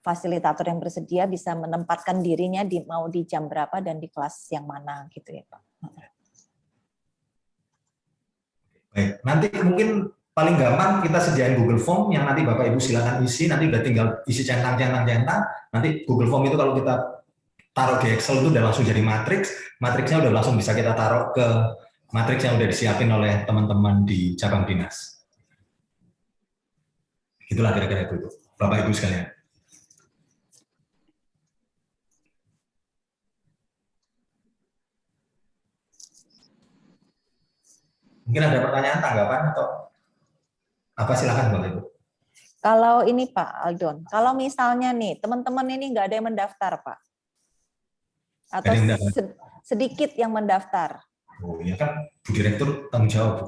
D: fasilitator yang bersedia bisa menempatkan dirinya mau di jam berapa dan di kelas yang mana gitu ya Pak.
A: Baik, nanti mungkin paling gampang kita sediain Google Form yang nanti Bapak Ibu silakan isi, nanti udah tinggal isi centang. Nanti Google Form itu kalau kita taruh di Excel itu udah langsung jadi matriksnya udah langsung bisa kita taruh ke matriks yang udah disiapin oleh teman-teman di cabang dinas. Itulah kira-kira itu Bapak Ibu sekalian. Mungkin ada pertanyaan, tanggapan, atau apa, silakan Bapak Ibu.
D: Kalau ini Pak Aldon, kalau misalnya nih teman-teman ini nggak ada yang mendaftar Pak, atau
A: Ada yang mendaftar?
D: sedikit yang mendaftar.
A: Oh ya kan, Bu Direktur tanggung jawab, Bu.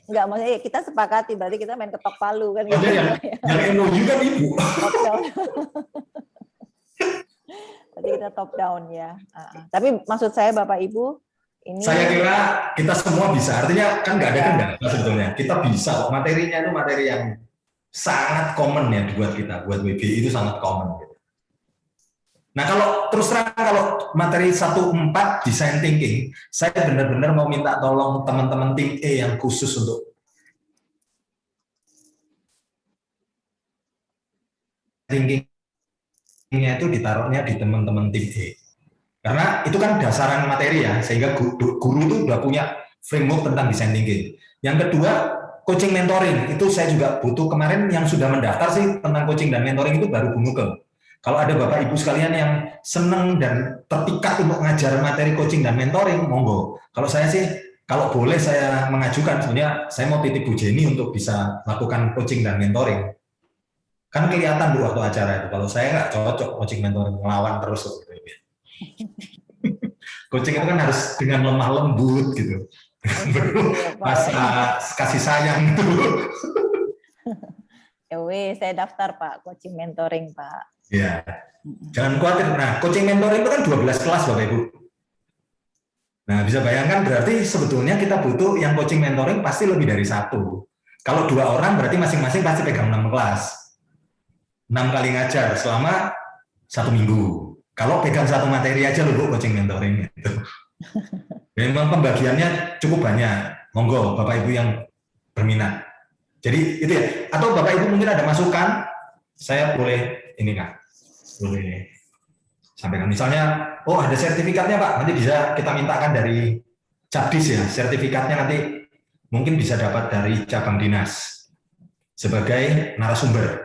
D: Enggak, maksudnya kita sepakati, berarti kita main ketok palu kan gitu.
A: Yang MOU kan Ibu.
D: Top down. Berarti kita top down ya. Tapi maksud saya Bapak Ibu, ini
A: Saya kira kita semua bisa, artinya kan nggak ada kendala sebetulnya. Kita bisa kok, materinya itu materi yang sangat common ya buat kita, buat WBI itu sangat common. Nah kalau terus terang, kalau materi 1.4 design thinking, saya benar-benar mau minta tolong teman-teman tim E yang khusus untuk thinkingnya itu ditaruhnya di teman-teman tim E. Karena itu kan dasaran materi ya, sehingga guru itu udah punya framework tentang design thinking. Yang kedua, coaching mentoring, itu saya juga butuh. Kemarin yang sudah mendaftar sih tentang coaching dan mentoring itu baru Bu Nukel. Kalau ada Bapak Ibu sekalian yang senang dan terpikat untuk ngajar materi coaching dan mentoring, monggo. Kalau saya sih, kalau boleh saya mengajukan, sebenarnya saya mau titip Bu Jenny untuk bisa melakukan coaching dan mentoring. Kan kelihatan Bu waktu acara itu, kalau saya nggak cocok coaching mentoring, ngelawan terus. Coaching itu kan harus dengan lemah lembut gitu, masa kasih sayang itu.
D: saya daftar Pak, coaching mentoring Pak.
A: Ya, jangan khawatir. Nah, coaching mentoring itu kan 12 kelas Bapak Ibu. Nah, bisa bayangkan berarti sebetulnya kita butuh yang coaching mentoring pasti lebih dari 1. Kalau 2 orang berarti masing-masing pasti pegang 6 kelas. 6 kali ngajar selama 1 minggu. Kalau pegang 1 materi aja loh coaching mentoring itu. Memang pembagiannya cukup banyak. Monggo Bapak Ibu yang berminat. Jadi itu ya. Atau Bapak Ibu mungkin ada masukan, saya boleh ini Kak, boleh sampaikan. Misalnya, oh ada sertifikatnya Pak, nanti bisa kita mintakan dari Cabdis ya. Sertifikatnya nanti mungkin bisa dapat dari cabang dinas sebagai narasumber.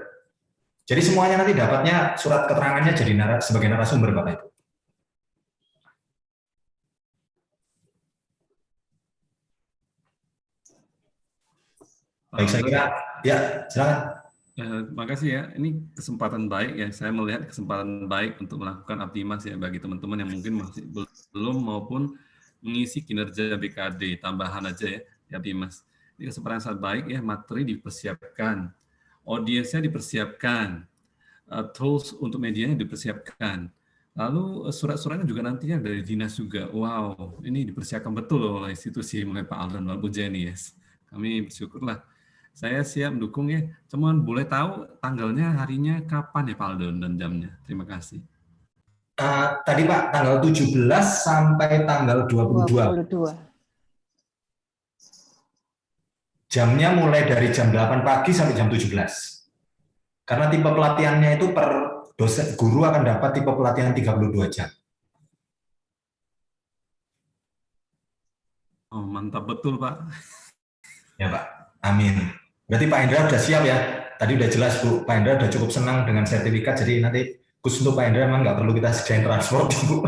A: Jadi semuanya nanti dapatnya surat keterangannya jadi sebagai narasumber Bapak Ibu. Baik, saya kira ya silakan.
F: Terima kasih ya. Ini kesempatan baik ya. Saya melihat kesempatan baik untuk melakukan Abdimas ya bagi teman-teman yang mungkin masih belum maupun mengisi kinerja BKD tambahan aja ya di Abdimas. Ini kesempatan yang sangat baik ya. Materi dipersiapkan, audiensnya dipersiapkan, tools untuk medianya dipersiapkan. Lalu surat-suratnya juga nantinya dari dinas juga. Wow, ini dipersiapkan betul oleh institusi mulai Pak Aldon dan Bu Jenny ya. Kami bersyukurlah. Saya siap mendukung ya. Cuman boleh tahu tanggalnya, harinya kapan ya Pak Aldon dan jamnya? Terima kasih.
A: Tadi Pak, tanggal 17 sampai tanggal 22. Jamnya mulai dari jam 8 pagi sampai jam 17. Karena tipe pelatihannya itu per dosen, guru akan dapat tipe pelatihan 32 jam.
F: Oh, mantap betul Pak.
A: Ya Pak, amin. Berarti Pak Hendra sudah siap ya? Tadi udah jelas Bu, Pak Hendra sudah cukup senang dengan sertifikat, jadi nanti khusus untuk Pak Hendra memang nggak perlu kita sediain transport Bu.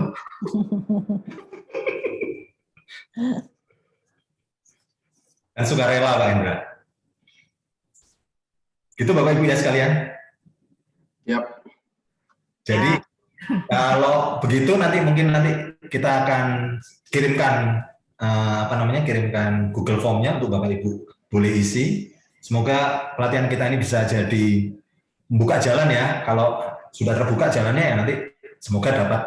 A: Dan sukarela Pak Hendra. Gitu Bapak Ibu ya sekalian.
C: Yap.
A: Jadi kalau begitu nanti mungkin kita akan kirimkan kirimkan Google Form-nya untuk Bapak Ibu boleh isi. Semoga pelatihan kita ini bisa jadi membuka jalan ya. Kalau sudah terbuka jalannya ya nanti semoga dapat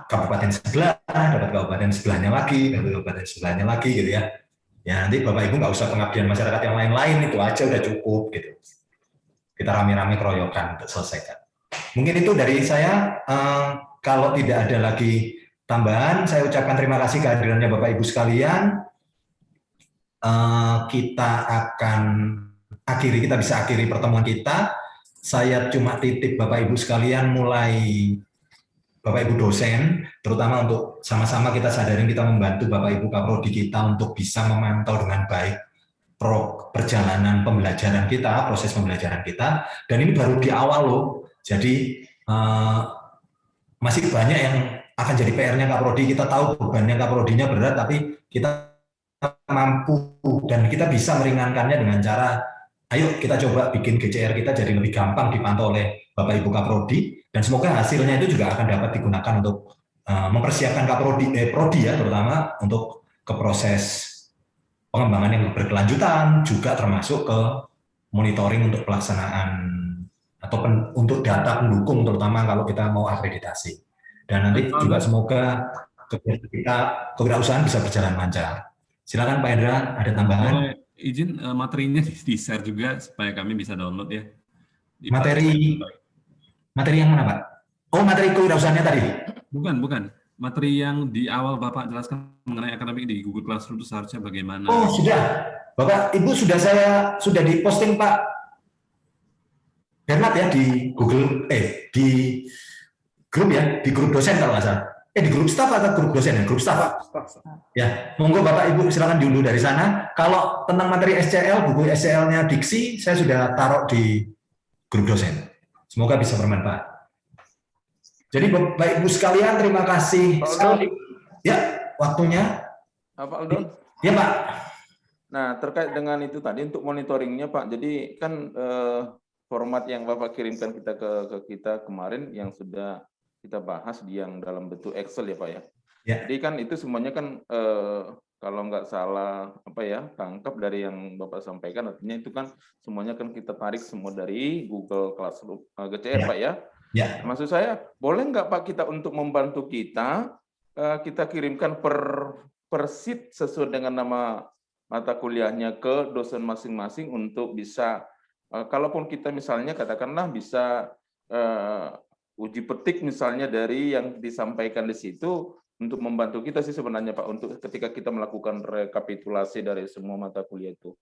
A: kabupaten sebelah, dapat kabupaten sebelahnya lagi, dapat kabupaten sebelahnya lagi gitu ya. Ya nanti Bapak Ibu nggak usah pengabdian masyarakat yang lain-lain, itu aja udah cukup gitu. Kita rame-rame keroyokan untuk selesaikan. Mungkin itu dari saya. Kalau tidak ada lagi tambahan, saya ucapkan terima kasih kehadirannya Bapak Ibu sekalian. Kita bisa akhiri pertemuan kita. Saya cuma titip Bapak Ibu sekalian, mulai Bapak Ibu dosen, terutama untuk sama-sama kita sadarin kita membantu Bapak Ibu Kaprodi kita untuk bisa memantau dengan baik perjalanan pembelajaran kita, proses pembelajaran kita. Dan ini baru di awal loh. Jadi masih banyak yang akan jadi PR-nya Kak Prodi. Kita tahu bebannya Kak Prodinya berat, tapi kita mampu dan kita bisa meringankannya dengan cara, ayo kita coba bikin GCR kita jadi lebih gampang dipantau oleh Bapak Ibu Kak Prodi, dan semoga hasilnya itu juga akan dapat digunakan untuk mempersiapkan Kak Prodi ya, terutama untuk ke proses pengembangan yang berkelanjutan, juga termasuk ke monitoring untuk pelaksanaan atau untuk data pendukung, terutama kalau kita mau akreditasi. Dan nanti juga semoga kewirausahaan bisa berjalan lancar. Silakan Pak Hendra, ada tambahan?
F: Izin materinya di-share juga supaya kami bisa download ya.
A: Materi yang mana Pak? Oh, materi kewirausahaannya tadi? Bukan.
F: Materi yang di awal Bapak jelaskan mengenai akademik di Google Classroom itu seharusnya bagaimana?
A: Oh, sudah. Bapak, Ibu sudah diposting Pak Bernard ya di Google, di grup ya, di grup dosen kalau nggak salah. Di grup staff atau grup dosen ya? Grup staff. Ya, monggo Bapak Ibu silakan diunduh dari sana. Kalau tentang materi SCL, buku SCL-nya diksi, saya sudah taruh di grup dosen. Semoga bisa bermanfaat. Jadi Bapak Ibu sekalian, terima kasih sekali. Ya, waktunya.
B: Pak Aldon.
A: Ya Pak.
B: Nah, terkait dengan itu tadi untuk monitoringnya Pak, jadi kan format yang Bapak kirimkan kita ke kita kemarin yang sudah kita bahas di yang dalam bentuk Excel ya Pak ya.
A: Ya.
B: Jadi kan itu semuanya kan kalau nggak salah tangkap dari yang Bapak sampaikan, artinya itu kan semuanya kan kita tarik semua dari Google Classroom GCR Pak ya.
A: Ya.
B: Maksud saya boleh nggak Pak kita untuk membantu kita kirimkan per sheet sesuai dengan nama mata kuliahnya ke dosen masing-masing untuk bisa kalaupun kita misalnya katakanlah bisa uji petik misalnya dari yang disampaikan di situ untuk membantu kita sih sebenarnya Pak untuk ketika kita melakukan rekapitulasi dari semua mata kuliah itu.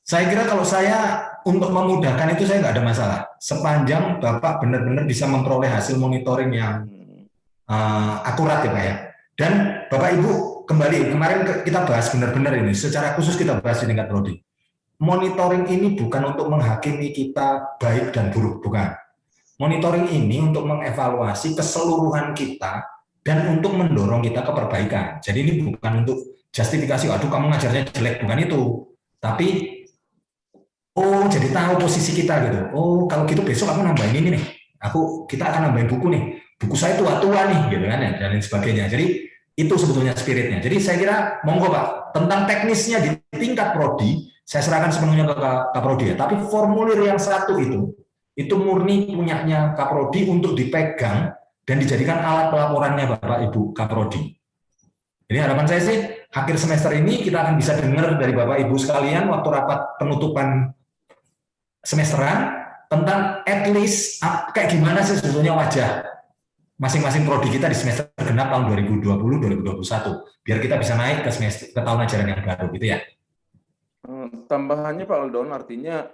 A: Saya kira kalau saya untuk memudahkan itu saya nggak ada masalah sepanjang Bapak benar-benar bisa memperoleh hasil monitoring yang akurat ya Pak ya. Dan Bapak Ibu kembali kemarin kita bahas benar-benar ini secara khusus kita bahas di tingkat prodi. Monitoring ini bukan untuk menghakimi kita baik dan buruk, bukan. Monitoring ini untuk mengevaluasi keseluruhan kita dan untuk mendorong kita ke perbaikan. Jadi ini bukan untuk justifikasi, aduh kamu ngajarnya jelek, bukan itu. Tapi, jadi tahu posisi kita gitu. Oh, kalau gitu besok aku nambahin ini nih. Kita akan nambahin buku nih. Buku saya tua-tua nih, gitu kan, dan lain sebagainya. Jadi itu sebetulnya spiritnya. Jadi saya kira, monggo Pak, tentang teknisnya di tingkat prodi, saya serahkan sepenuhnya ke Kaprodi ya. Tapi formulir yang satu itu murni punyanya Kaprodi untuk dipegang dan dijadikan alat pelaporannya Bapak Ibu Kaprodi. Jadi harapan saya sih akhir semester ini kita akan bisa dengar dari Bapak Ibu sekalian waktu rapat penutupan semesteran tentang at least kayak gimana sih sebetulnya wajah masing-masing prodi kita di semester genap tahun 2020-2021 biar kita bisa naik ke tahun ajaran yang baru gitu ya.
B: Tambahannya Pak Aldon, artinya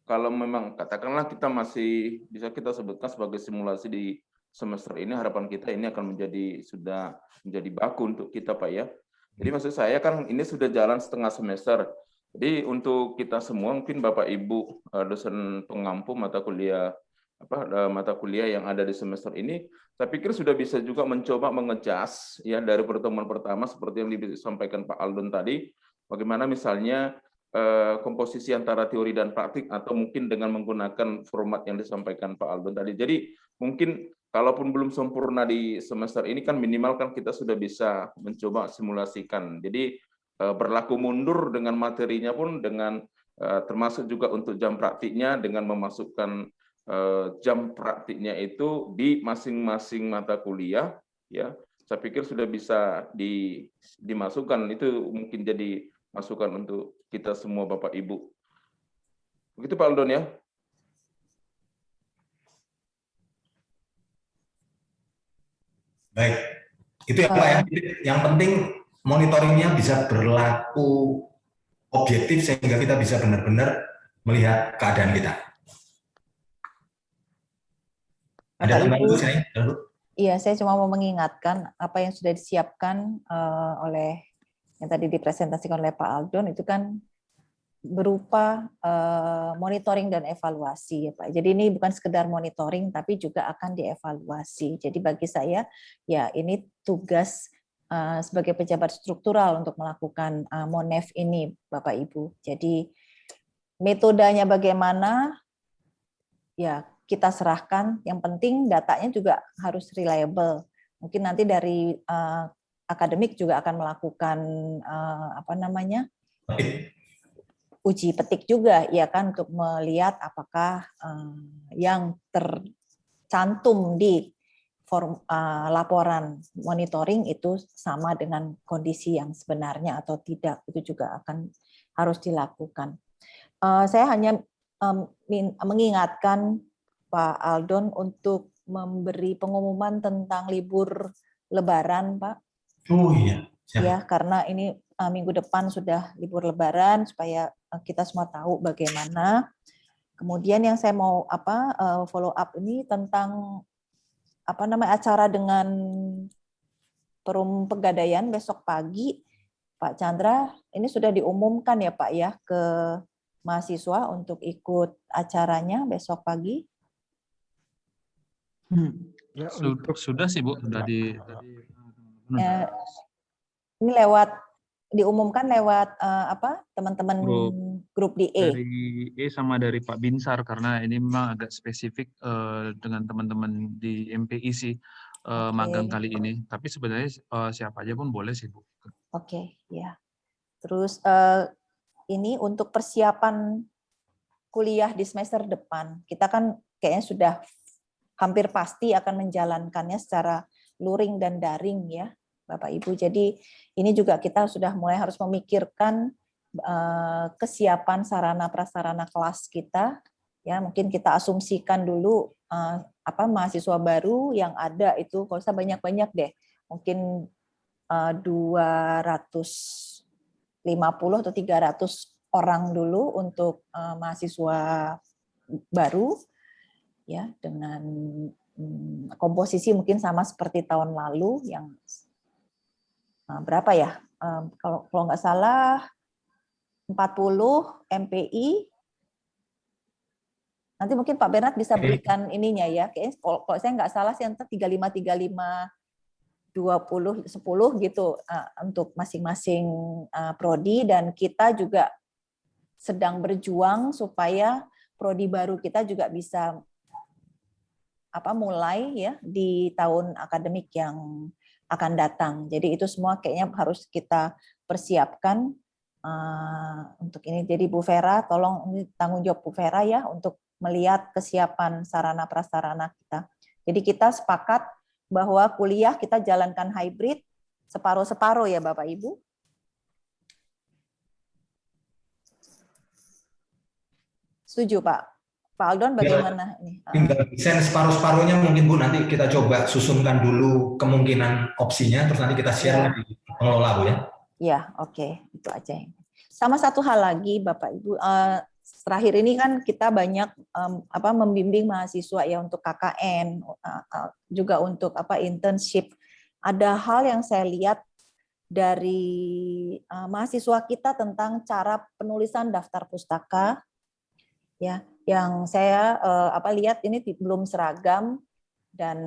B: kalau memang katakanlah kita masih bisa kita sebutkan sebagai simulasi di semester ini, harapan kita ini akan sudah menjadi baku untuk kita Pak ya. Jadi maksud saya kan ini sudah jalan setengah semester. Jadi untuk kita semua mungkin Bapak Ibu dosen pengampu mata kuliah yang ada di semester ini, saya pikir sudah bisa juga mencoba mengejas ya dari pertemuan pertama seperti yang disampaikan Pak Aldon tadi. Bagaimana misalnya komposisi antara teori dan praktik atau mungkin dengan menggunakan format yang disampaikan Pak Aldon tadi. Jadi mungkin kalaupun belum sempurna di semester ini kan minimal kan kita sudah bisa mencoba simulasikan. Jadi berlaku mundur dengan materinya pun dengan termasuk juga untuk jam praktiknya dengan memasukkan jam praktiknya itu di masing-masing mata kuliah ya. Saya pikir sudah bisa dimasukkan, itu mungkin jadi masukan untuk kita semua Bapak Ibu. Begitu Pak Aldon ya.
A: Baik, itu ya Pak ya. Yang penting monitoringnya bisa berlaku objektif sehingga kita bisa benar-benar melihat keadaan kita. Ada tambahan Bu?
D: Iya, saya cuma mau mengingatkan apa yang sudah disiapkan oleh yang tadi dipresentasikan oleh Pak Aldon itu kan berupa monitoring dan evaluasi ya Pak. Jadi ini bukan sekedar monitoring tapi juga akan dievaluasi. Jadi bagi saya ya ini tugas sebagai pejabat struktural untuk melakukan Monef ini Bapak Ibu. Jadi metodenya bagaimana ya kita serahkan. Yang penting datanya juga harus reliable. Mungkin nanti dari akademik juga akan melakukan uji petik juga ya kan untuk melihat apakah yang tercantum di laporan monitoring itu sama dengan kondisi yang sebenarnya atau tidak, itu juga akan harus dilakukan. Saya hanya mengingatkan Pak Aldon untuk memberi pengumuman tentang libur Lebaran, Pak.
A: Oh iya.
D: Ya, karena ini minggu depan sudah libur Lebaran, supaya kita semua tahu bagaimana. Kemudian yang saya mau follow up ini tentang acara dengan Perum Pegadaian besok pagi, Pak Chandra. Ini sudah diumumkan ya Pak ya ke mahasiswa untuk ikut acaranya besok pagi.
E: Ya, sudah sih Bu, sudah di
D: ini diumumkan lewat teman-teman grup di E.
E: Dari E sama dari Pak Binsar, karena ini memang agak spesifik dengan teman-teman di MPI sih magang kali ini. Tapi sebenarnya siapa aja pun boleh sih Bu.
D: Oke, ya. Terus ini untuk persiapan kuliah di semester depan, kita kan kayaknya sudah hampir pasti akan menjalankannya secara luring dan daring ya Bapak Ibu. Jadi ini juga kita sudah mulai harus memikirkan kesiapan sarana prasarana kelas kita. Ya, mungkin kita asumsikan dulu mahasiswa baru yang ada itu kalau usah banyak-banyak deh. Mungkin 250 atau 300 orang dulu untuk mahasiswa baru ya, dengan komposisi mungkin sama seperti tahun lalu yang berapa ya? Kalau nggak salah 40 MPI. Nanti mungkin Pak Bernard bisa berikan ininya ya. Kayaknya kalau saya nggak salah sih antara 35 20 10 gitu untuk masing-masing prodi, dan kita juga sedang berjuang supaya prodi baru kita juga bisa mulai ya di tahun akademik yang akan datang. Jadi itu semua kayaknya harus kita persiapkan untuk ini. Jadi Bu Vera, tolong ini tanggung jawab Bu Vera ya untuk melihat kesiapan sarana prasarana kita. Jadi kita sepakat bahwa kuliah kita jalankan hybrid separuh-separuh ya Bapak Ibu. Setuju Pak? Pak Aldon bagaimana ini?
A: Tinggal desain separuh-separuhnya mungkin Bu, nanti kita coba susunkan dulu kemungkinan opsinya, terus nanti kita share di pengelola Bu ya. Ya, oke. Itu aja. Sama satu hal lagi Bapak Ibu, terakhir ini kan kita banyak membimbing mahasiswa ya untuk KKN, juga untuk internship. Ada hal yang saya lihat dari mahasiswa kita tentang cara penulisan daftar pustaka ya, yang saya lihat ini belum seragam, dan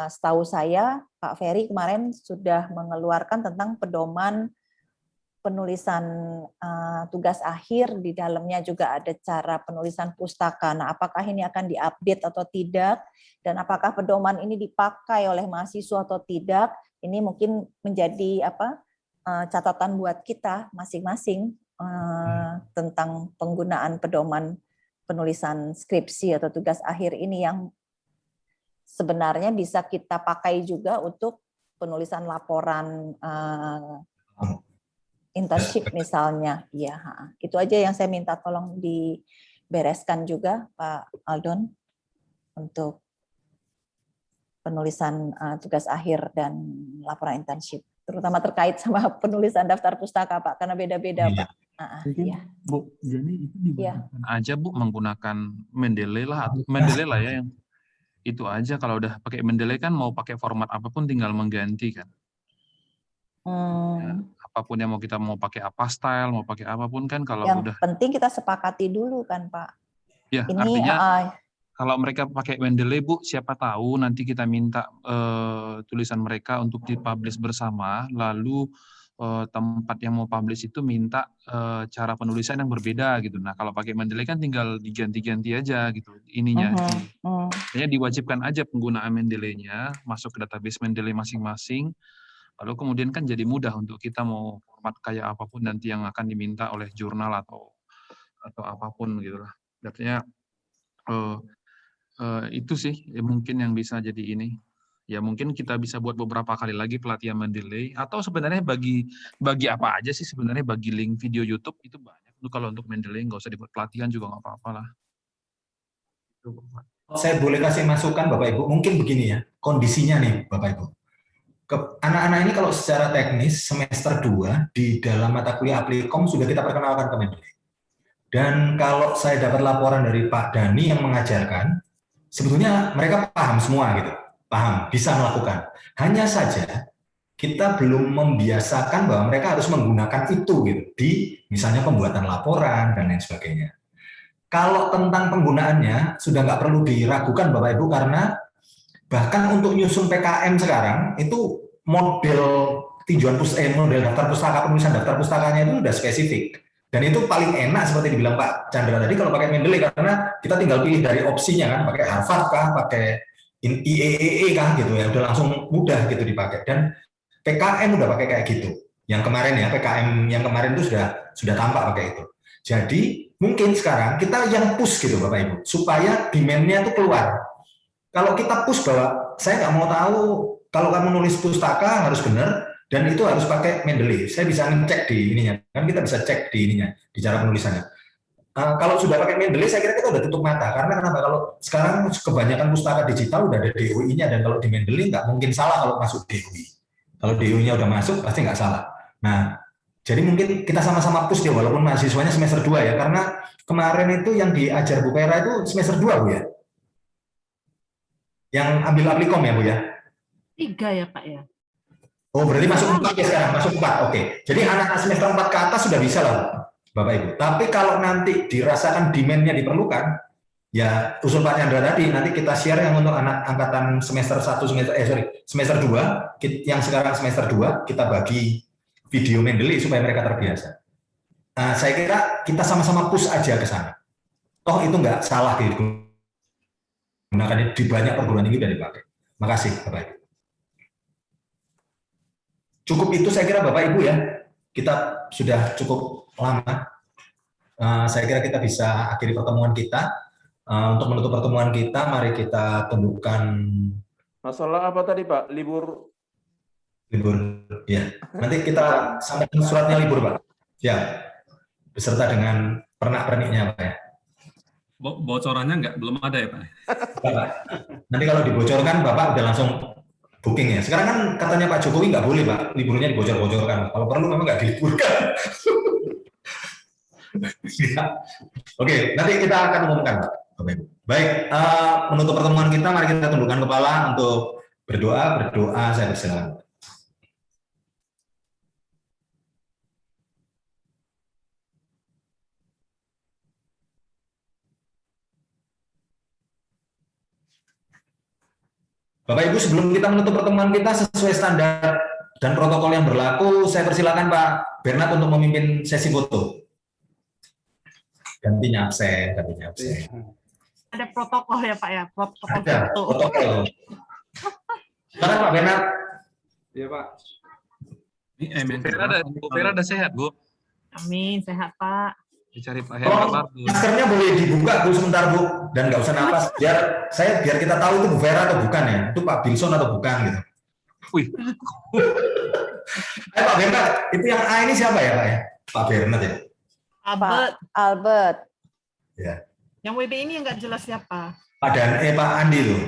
A: setahu saya Pak Ferry kemarin sudah mengeluarkan tentang pedoman penulisan tugas akhir, di dalamnya juga ada cara penulisan pustaka. Nah, apakah ini akan diupdate atau tidak, dan apakah pedoman ini dipakai oleh mahasiswa atau tidak? Ini mungkin menjadi catatan buat kita masing-masing tentang penggunaan pedoman penulisan skripsi atau tugas akhir ini, yang sebenarnya bisa kita pakai juga untuk penulisan laporan internship misalnya. Ya, itu aja yang saya minta tolong dibereskan juga Pak Aldon untuk penulisan tugas akhir dan laporan internship, terutama terkait sama penulisan daftar pustaka Pak, karena beda-beda Pak.
E: Ya. Bu, jadi itu digunakan aja Bu, menggunakan Mendeley lah ya, yang itu aja. Kalau udah pakai Mendeley kan mau pakai format apapun tinggal mengganti kan. Ya, apapun yang kita mau pakai apa style, mau pakai apapun kan kalau
D: Yang
E: udah
D: penting kita sepakati dulu kan Pak.
E: ya
D: Ini
E: artinya kalau mereka pakai Mendeley Bu, siapa tahu nanti kita minta tulisan mereka untuk dipublish bersama, lalu tempat yang mau publish itu minta cara penulisan yang berbeda gitu. Nah kalau pakai Mendeley kan tinggal diganti-ganti aja gitu ininya. Kayaknya diwajibkan aja penggunaan Mendeley-nya masuk ke database Mendeley masing-masing. Lalu kemudian kan jadi mudah untuk kita mau format kayak apapun nanti yang akan diminta oleh jurnal atau apapun gitulah. Artinya itu sih ya mungkin yang bisa jadi ini. Ya mungkin kita bisa buat beberapa kali lagi pelatihan Mendeley, atau sebenarnya bagi apa aja sih sebenarnya, bagi link video YouTube itu banyak. Kalau untuk Mendeley nggak usah dibuat pelatihan juga nggak apa-apa lah.
A: Saya boleh kasih masukan Bapak Ibu, mungkin begini ya, kondisinya nih Bapak Ibu. Anak-anak ini kalau secara teknis semester 2 di dalam mata kuliah Applikom sudah kita perkenalkan ke Mendeley. Dan kalau saya dapat laporan dari Pak Dani yang mengajarkan, sebetulnya mereka paham semua gitu, paham, bisa melakukan. Hanya saja kita belum membiasakan bahwa mereka harus menggunakan itu gitu di misalnya pembuatan laporan dan lain sebagainya. Kalau tentang penggunaannya sudah nggak perlu diragukan Bapak Ibu, karena bahkan untuk nyusun PKM sekarang itu model model daftar pustaka, penulisan daftar pustakanya itu sudah spesifik. Dan itu paling enak seperti dibilang Pak Chandra tadi kalau pakai Mendeley, karena kita tinggal pilih dari opsinya kan, pakai Harvard kah, pakai IEEE kah gitu ya, udah langsung mudah gitu dipakai. Dan PKM udah pakai kayak gitu. Yang kemarin ya, PKM yang kemarin itu sudah tampak pakai itu. Jadi mungkin sekarang kita yang push gitu Bapak Ibu, supaya demand-nya itu keluar. Kalau kita push bahwa saya nggak mau tahu kalau kamu nulis pustaka harus benar, dan itu harus pakai Mendeley. Saya bisa ngecek di ininya, kan kita bisa cek di ininya, di cara penulisannya. Kalau sudah pakai Mendeley, saya kira kita udah tutup mata. Karena kenapa? Kalau sekarang kebanyakan pustaka digital udah ada DOI-nya, dan kalau di Mendeley nggak mungkin salah kalau masuk DOI. Kalau DOI-nya udah masuk, pasti nggak salah. Nah, jadi mungkin kita sama-sama push ya, walaupun mahasiswanya semester 2 ya, karena kemarin itu yang diajar Bu Vera itu semester 2 Bu ya? Yang ambil Applikom ya Bu ya?
G: 3 ya Pak ya?
A: Oh, berarti masuk 4 ya sekarang, masuk 4. Oke. Jadi anak-anak semester 4 ke atas sudah bisa lah, Bapak Ibu. Tapi kalau nanti dirasakan demand-nya diperlukan, ya usul Pak Chandra tadi, nanti kita share yang untuk anak angkatan semester 1, semester 2, yang sekarang semester 2, kita bagi video Mendeley supaya mereka terbiasa. Nah, saya kira kita sama-sama push aja ke sana. Toh itu nggak salah digunakan di banyak perguruan tinggi udah dipakai. Makasih, Bapak Ibu. Cukup itu saya kira Bapak Ibu ya, kita sudah cukup lama. Saya kira kita bisa akhiri pertemuan kita. Untuk menutup pertemuan kita, mari kita tentukan.
B: Masalah apa tadi Pak? Libur
A: ya. Nanti kita sampaikan suratnya libur Pak. Ya, beserta dengan pernak-perniknya Pak ya.
F: Bocorannya belum ada ya Pak?
A: Pak. Nanti kalau dibocorkan Bapak udah langsung booking ya. Sekarang kan katanya Pak Jokowi nggak boleh Pak, liburnya dibocor-bocorkan. Kalau perlu memang nggak diliburkan. Ya. Oke, nanti kita akan umumkan Pak. Baik, menutup pertemuan kita, mari kita tundukkan kepala untuk berdoa. Saya persilakan. Bapak Ibu, sebelum kita menutup pertemuan kita sesuai standar dan protokol yang berlaku, saya persilakan Pak Bernard untuk memimpin sesi foto. Gantinya absen.
G: Ada protokol ya Pak ya? Protokol
A: ada
G: foto.
A: Protokol. Sekarang Pak Bernard.
C: Iya Pak.
E: Bu Vera ada sehat Bu?
G: Amin, sehat Pak.
E: Dicari Pak Hera.
A: Maskernya boleh dibuka dulu sebentar Bu, dan nggak usah napas. Biar kita tahu itu Bu Vera atau bukan ya, itu Pak Bilson atau bukan gitu.
E: Wih.
A: Pak Bernard, itu yang A ini siapa ya Pak ya? Pak Bernard ya.
D: Albert.
A: Ya.
G: Yang WB ini yang nggak jelas siapa?
A: Pak Andi tuh.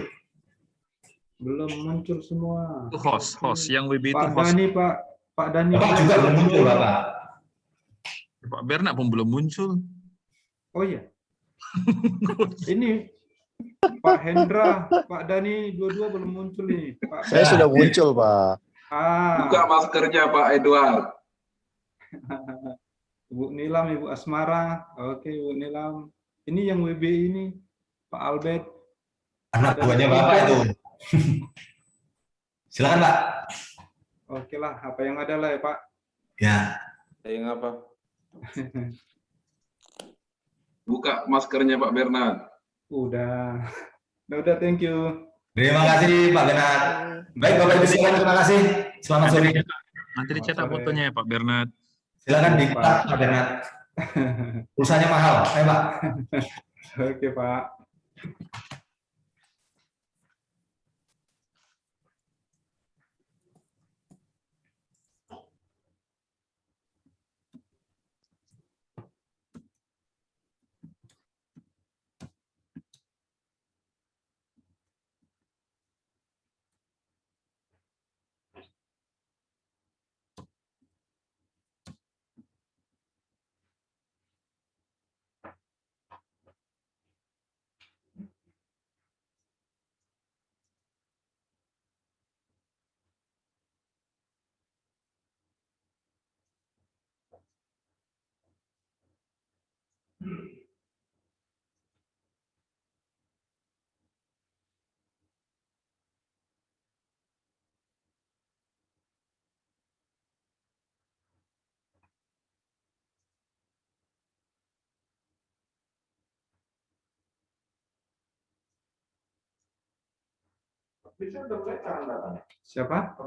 H: Belum muncul semua.
E: Host yang WB itu
H: Pak
E: host.
H: Dani, Pak Dani.
A: Bapak juga belum muncul Bapak.
E: Pak Bernard pun belum muncul.
H: Oh iya. Ini Pak Hendra, Pak Dani, dua-dua belum muncul nih.
I: Saya sudah muncul Pak.
C: Buka maskernya Pak Edward.
H: Ibu Nilam, Ibu Asmara. Oke, Ibu Nilam. Ini yang WB ini, Pak Albert.
A: Anak
H: Ada
A: buahnya
H: di
A: Bapak
H: Twitter.
A: itu. Silakan, Pak.
H: Oke lah, apa yang ada lah ya, Pak.
A: Ya.
B: Yang apa?
C: Buka maskernya Pak Bernard.
H: Udah. Udah, thank you.
A: Terima kasih Pak Bernard. Baik Bapak Ibu sekalian, terima kasih. Selamat sore.
E: Nanti dicetak
H: Sore.
E: fotonya ya Pak Bernard.
A: Silakan
H: Iya,
A: dicetak Pak Bernard. Pulsanya mahal, Pak.
H: Oke, Pak. Siapa?